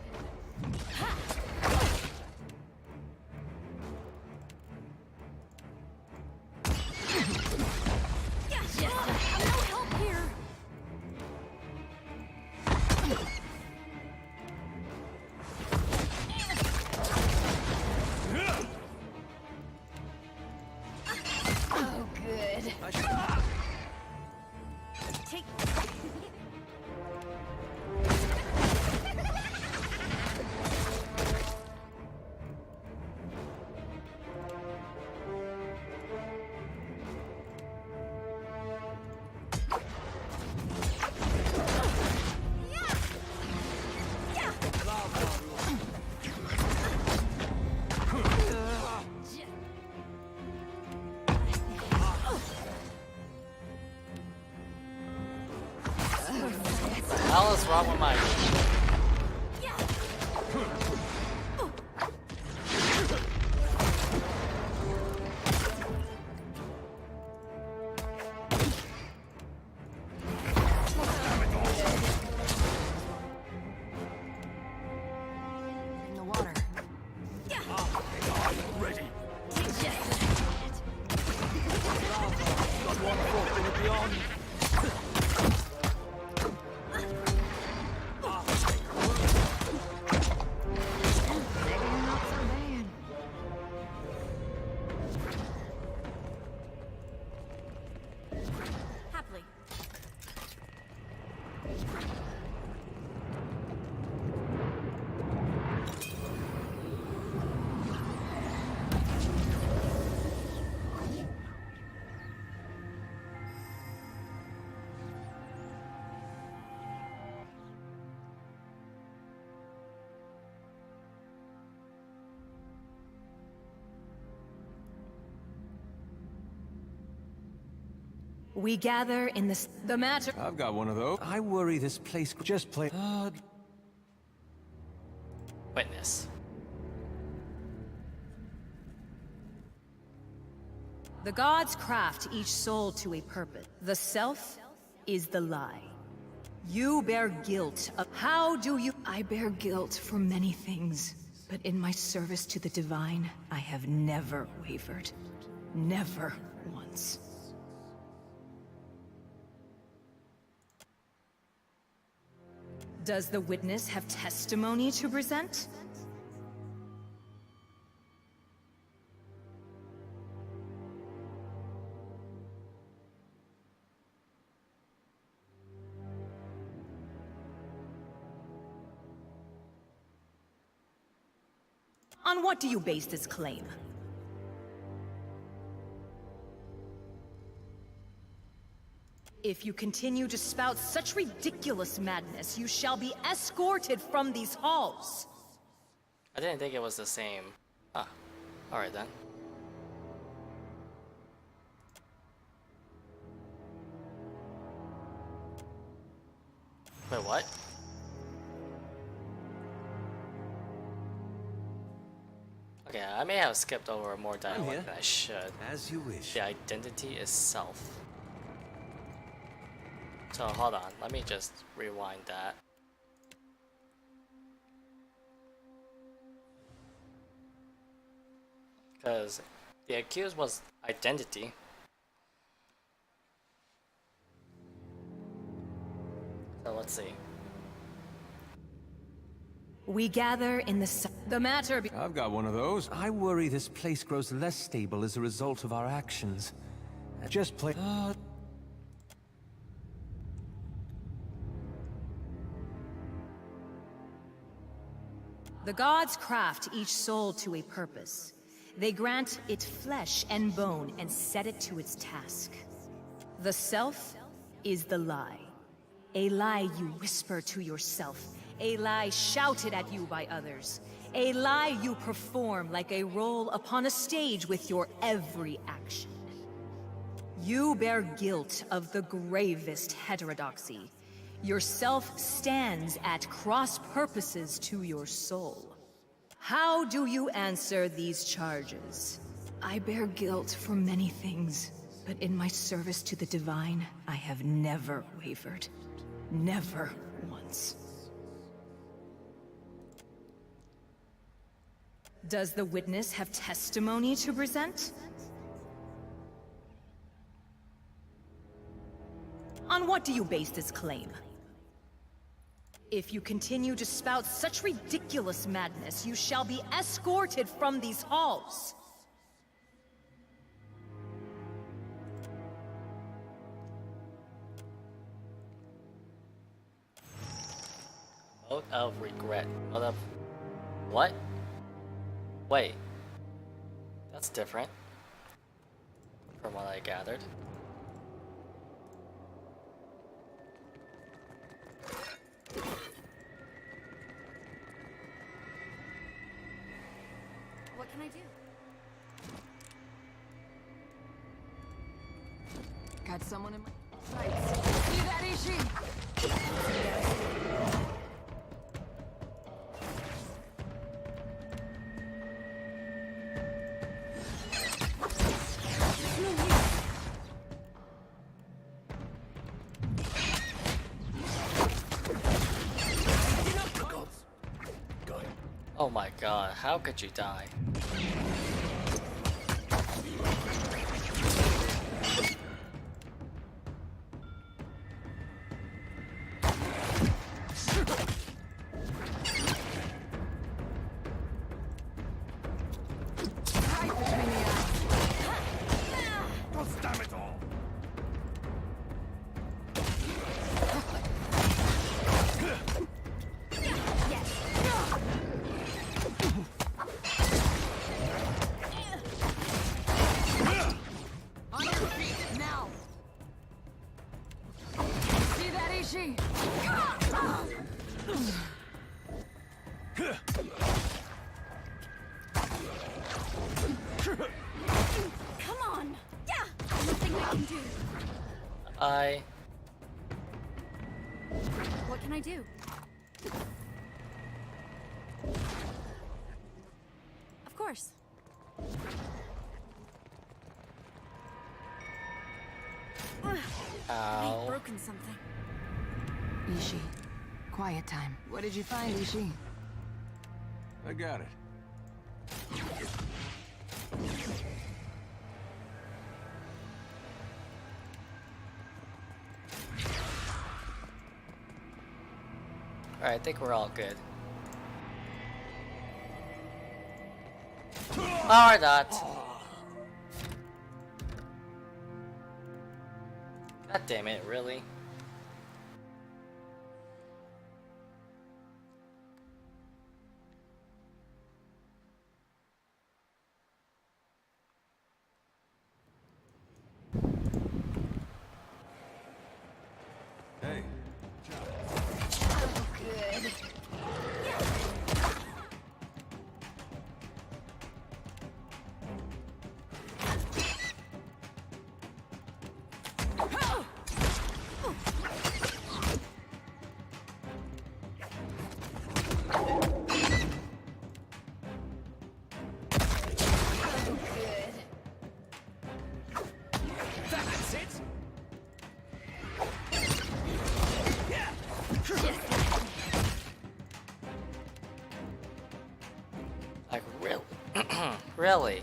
We gather in the matter.
I've got one of those. I worry this place just play.
Witness.
The gods craft each soul to a purpose. The self is the lie. You bear guilt of how do you—
I bear guilt for many things, but in my service to the divine, I have never wavered. Never once.
Does the witness have testimony to present? On what do you base this claim? If you continue to spout such ridiculous madness, you shall be escorted from these halls.
I didn't think it was the same. Ah, alright then. Wait, what? Okay, I may have skipped over more dialogue than I should.
As you wish.
The identity is self. So hold on, let me just rewind that. Because the accused was identity. So let's see.
We gather in the matter.
I've got one of those. I worry this place grows less stable as a result of our actions. Just play.
The gods craft each soul to a purpose. They grant it flesh and bone and set it to its task. The self is the lie. A lie you whisper to yourself. A lie shouted at you by others. A lie you perform like a role upon a stage with your every action. You bear guilt of the gravest heterodoxy. Your self stands at cross purposes to your soul. How do you answer these charges?
I bear guilt for many things, but in my service to the divine, I have never wavered. Never once.
Does the witness have testimony to present? On what do you base this claim? If you continue to spout such ridiculous madness, you shall be escorted from these halls.
Mode of regret. Mode of... What? Wait. That's different from what I gathered.
What can I do?
Got someone in my sights. See that, Ishi?
Oh my god, how could you die?
What can I do? Of course. I've broken something.
Ishi, quiet time. What did you find, Ishi?
I got it.
Alright, I think we're all good. Or not. God damn it, really?
Hey.
Oh, good.
Like, really? Really?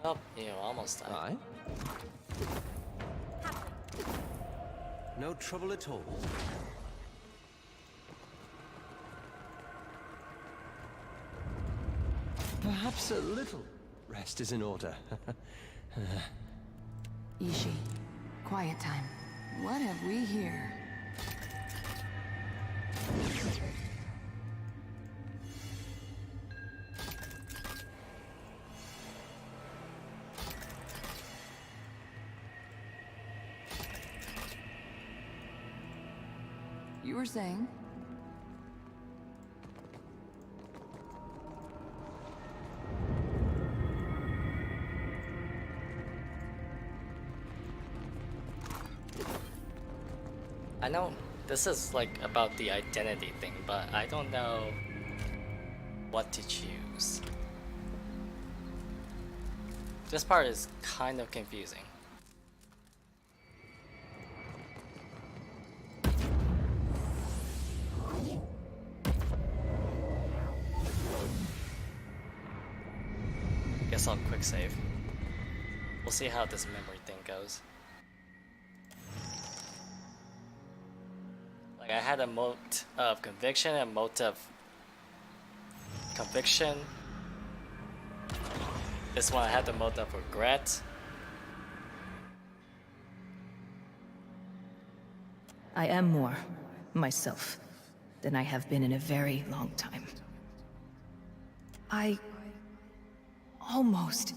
Oh, you almost died.
No trouble at all. Perhaps a little rest is in order.
Ishi, quiet time. What have we here? You were saying?
I know this is like about the identity thing, but I don't know what to choose. This part is kind of confusing. Guess I'll quick save. We'll see how this memory thing goes. Like, I had a mote of conviction and mote of conviction. This one I had the mote of regret.
I am more myself than I have been in a very long time. I almost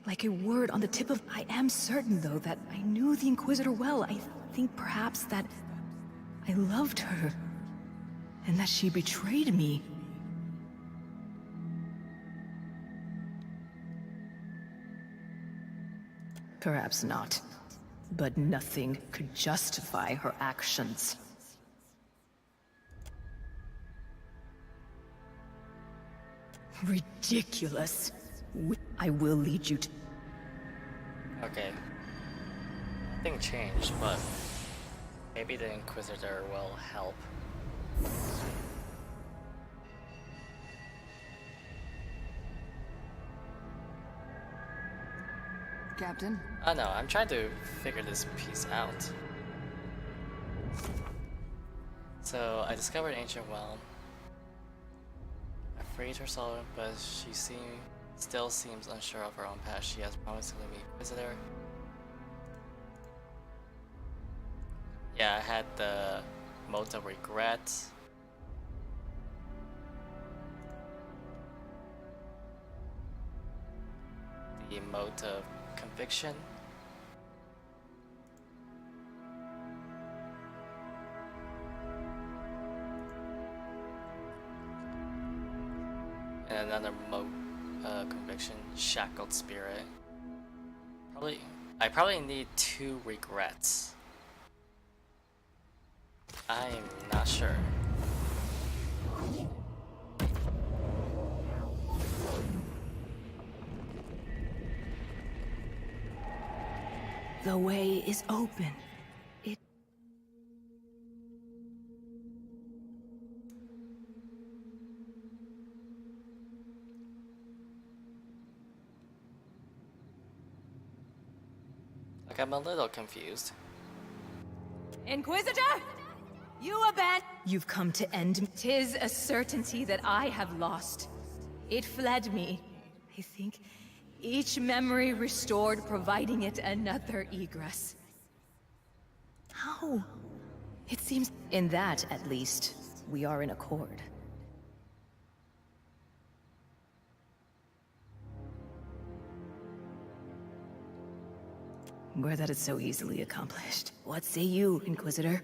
like a word on the tip of... I am certain, though, that I knew the Inquisitor well. I think perhaps that I loved her, and that she betrayed me. Perhaps not, but nothing could justify her actions. Ridiculous. I will lead you to...
Okay. Nothing changed, but maybe the Inquisitor will help.
Captain?
Oh no, I'm trying to figure this piece out. So, I discovered Ancient Well. I freed her soul, but she Still seems unsure of her own past. She has promised to leave me Inquisitor. Yeah, I had the Mote of Regret. The Mote of Conviction. And another conviction, Shackled Spirit. I probably need 2 regrets. I'm not sure.
The way is open.
Like, I'm a little confused.
Inquisitor! You You've come to end. 'Tis a certainty that I have lost. It fled me. I think each memory restored, providing it another egress.
How? It seems... In that, at least, we are in accord. Were that it's so easily accomplished. What say you, Inquisitor?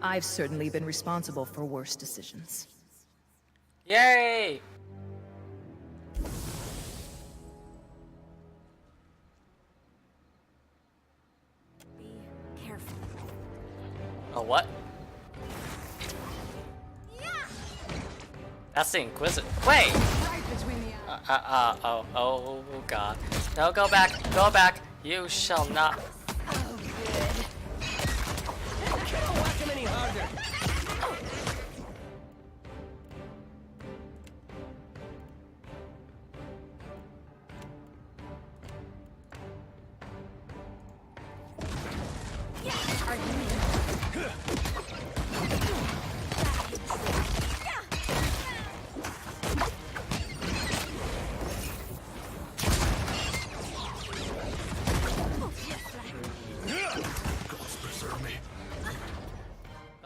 I've certainly been responsible for worse decisions.
Yay!
Be careful.
Oh, what? That's the Inquisitor. Wait! Oh god. No, go back, go back. You shall not.
Oh, good.
Can't whack him any harder.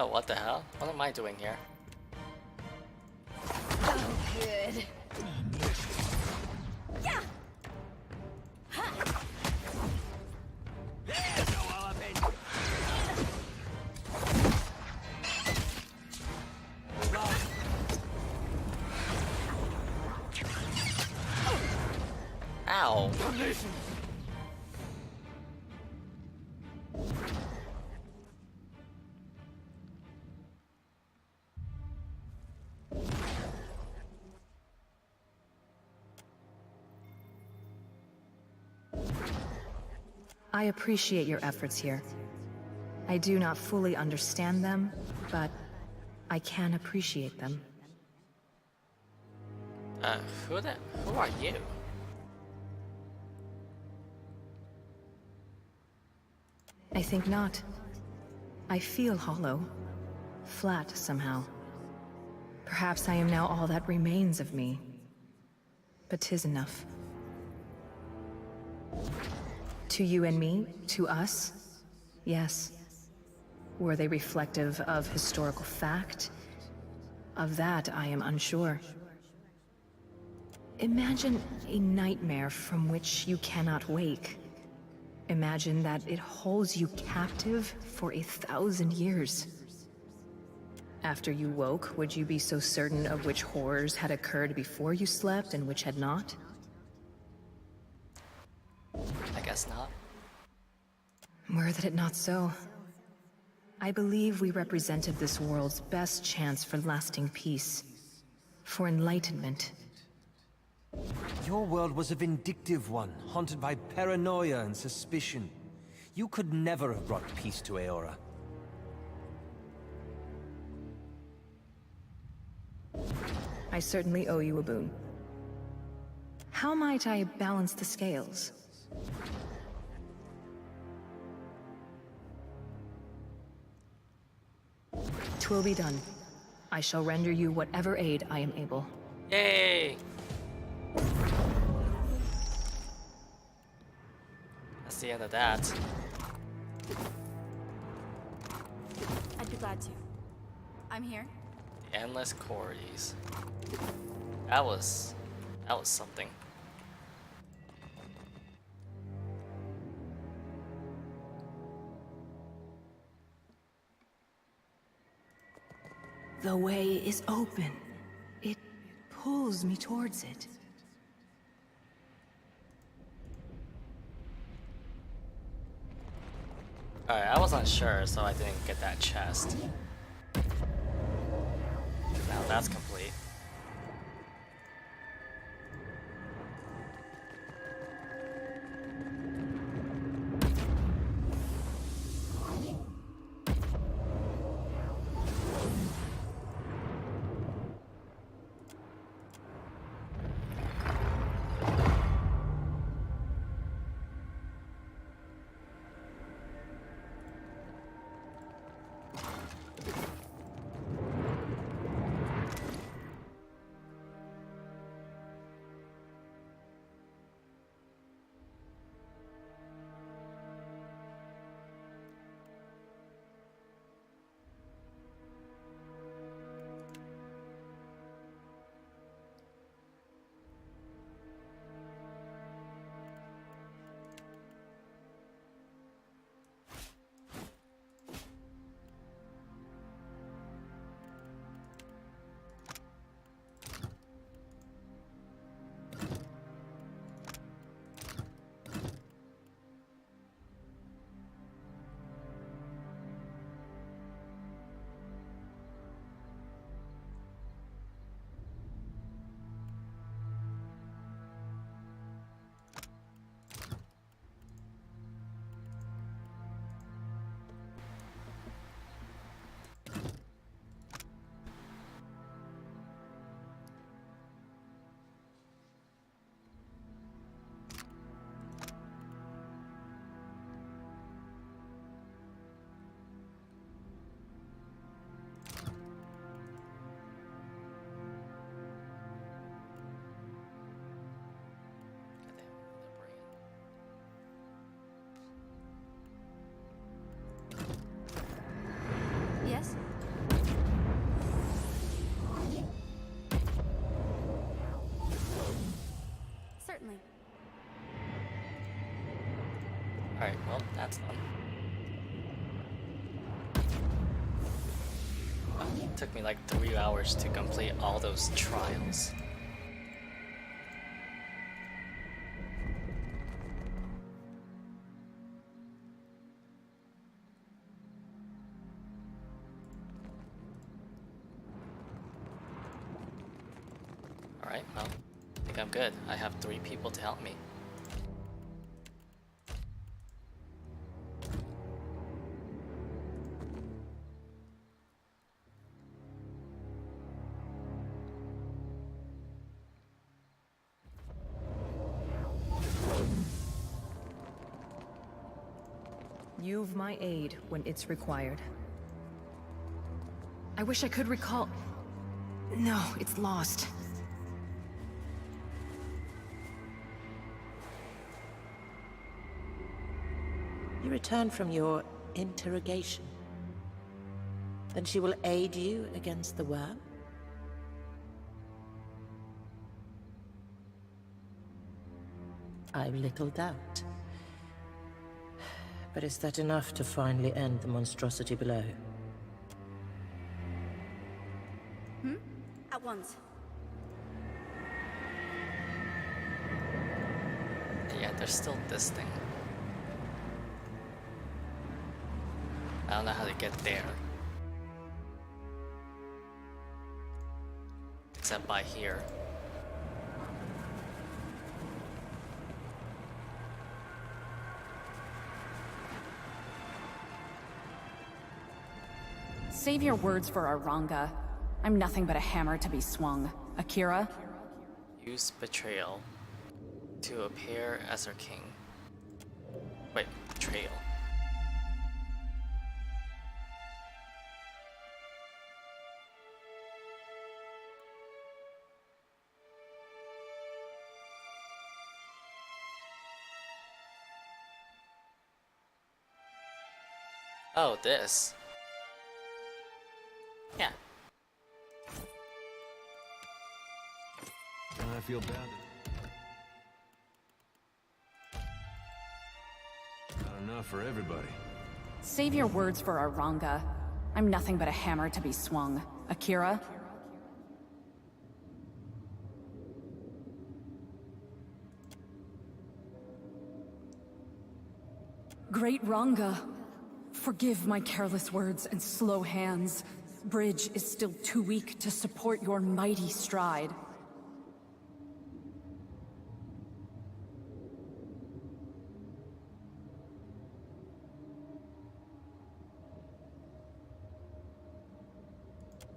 Oh, what the hell? What am I doing here?
Oh, good. Yeah.
Ow.
I appreciate your efforts here. I do not fully understand them, but I can appreciate them.
Who are you?
I think not. I feel hollow. Flat, somehow. Perhaps I am now all that remains of me. But 'tis enough. To you and me, to us, yes. Were they reflective of historical fact? Of that, I am unsure. Imagine a nightmare from which you cannot wake. Imagine that it holds you captive for 1,000 years. After you woke, would you be so certain of which horrors had occurred before you slept and which had not?
I guess not.
Were that it not so. I believe we represented this world's best chance for lasting peace. For enlightenment.
Your world was a vindictive one, haunted by paranoia and suspicion. You could never have brought peace to Eora.
I certainly owe you a boon. How might I balance the scales? It will be done. I shall render you whatever aid I am able.
Yay! That's the end of that.
I'd be glad to. I'm here.
The endless corridors. That was something.
The way is open. It pulls me towards it.
Alright, I was unsure, so I didn't get that chest. Now that's complete.
Yes? Certainly.
Alright, well, that's done. It took me like 3 hours to complete all those trials. Alright, well, I think I'm good. I have 3 people to help me.
You've my aid when it's required. I wish I could recall... No, it's lost.
You return from your interrogation. Then she will aid you against the worm? I've little doubt. But is that enough to finally end the monstrosity below?
At once.
Yeah, there's still this thing. I don't know how to get there. Except by here.
Save your words for Aranga. I'm nothing but a hammer to be swung. Akira?
Use betrayal to appear as her king. Wait, betrayal. Oh, this. Yeah.
I feel bad. Not enough for everybody.
Save your words for Aranga. I'm nothing but a hammer to be swung. Akira? Great Ranga, forgive my careless words and slow hands. Bridge is still too weak to support your mighty stride.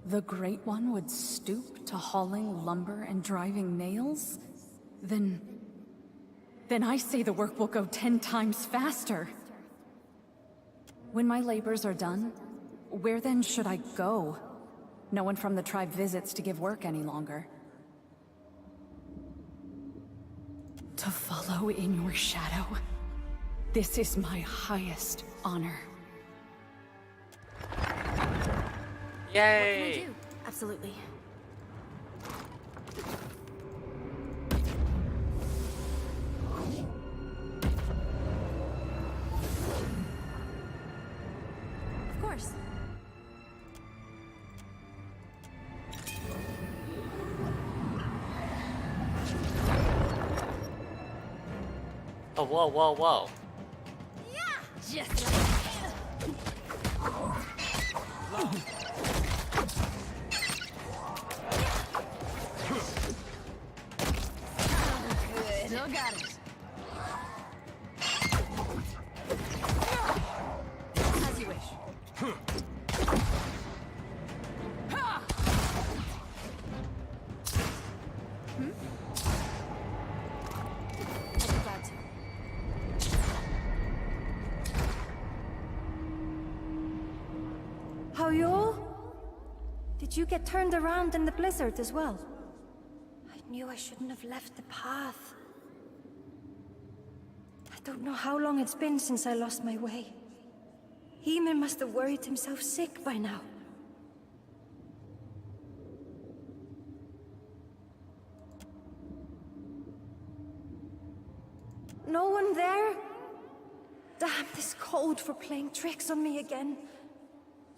The Great One would stoop to hauling lumber and driving nails? Then I say the work will go 10 times faster. When my labors are done, where then should I go? No one from the tribe visits to give work any longer. To follow in your shadow, this is my highest honor.
Yay!
What can I do? Absolutely. Of course.
Oh, whoa, whoa, whoa.
Yeah! Just like still got it. As you wish. I'd be glad to.
How you all? Did you get turned around in the blizzard as well? I knew I shouldn't have left the path. I don't know how long it's been since I lost my way. Ymir must have worried himself sick by now. No one there? Damn this cold for playing tricks on me again.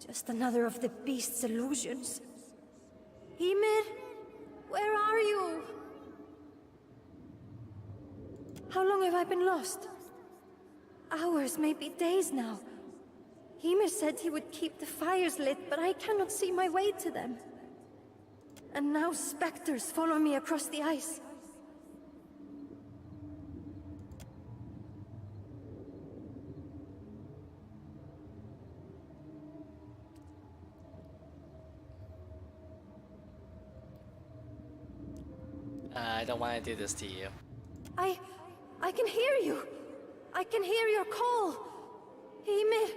Just another of the beast's illusions. Ymir, where are you? How long have I been lost? Hours, maybe days now. Ymir said he would keep the fires lit, but I cannot see my way to them. And now specters follow me across the ice.
I don't want to do this to you.
I can hear you. I can hear your call. Ymir,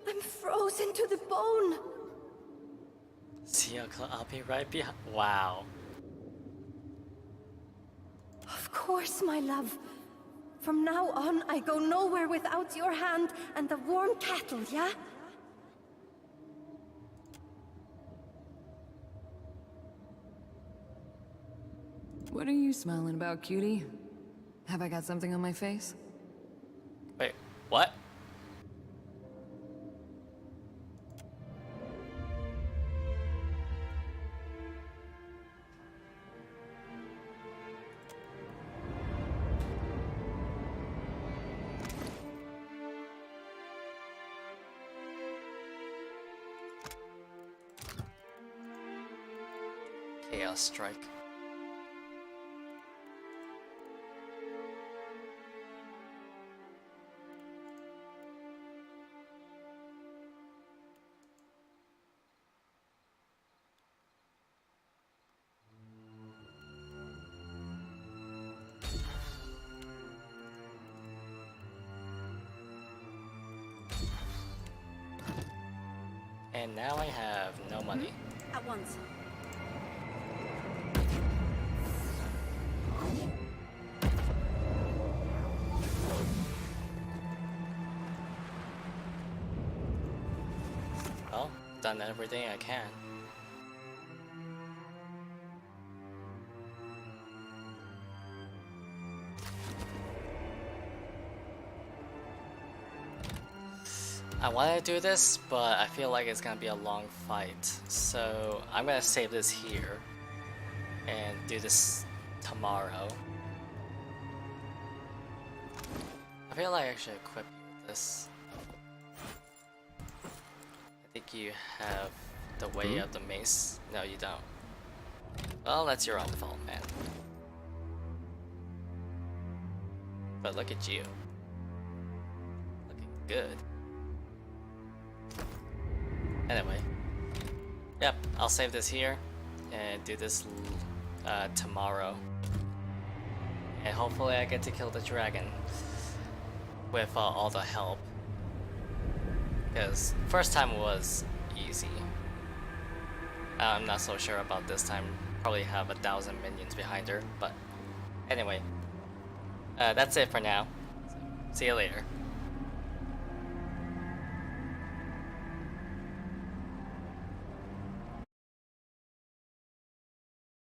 I'm frozen to the bone.
See, I'll be right behind. Wow.
Of course, my love. From now on, I go nowhere without your hand and the warm cattle, yeah?
What are you smiling about, cutie? Have I got something on my face?
Wait, what? Chaos Strike. And now I have no money.
At once.
done everything I can. I want to do this, but I feel like it's gonna be a long fight, so I'm gonna save this here and do this tomorrow. I feel like I should equip you with this. I think you have the way of the mace. No, you don't. Well, that's your own fault, man. But look at you. Looking good. Anyway. Yep, I'll save this here and do this tomorrow. And hopefully I get to kill the dragon with all the help. Because first time was easy. I'm not so sure about this time. Probably have 1,000 minions behind her, but anyway. That's it for now. See you later.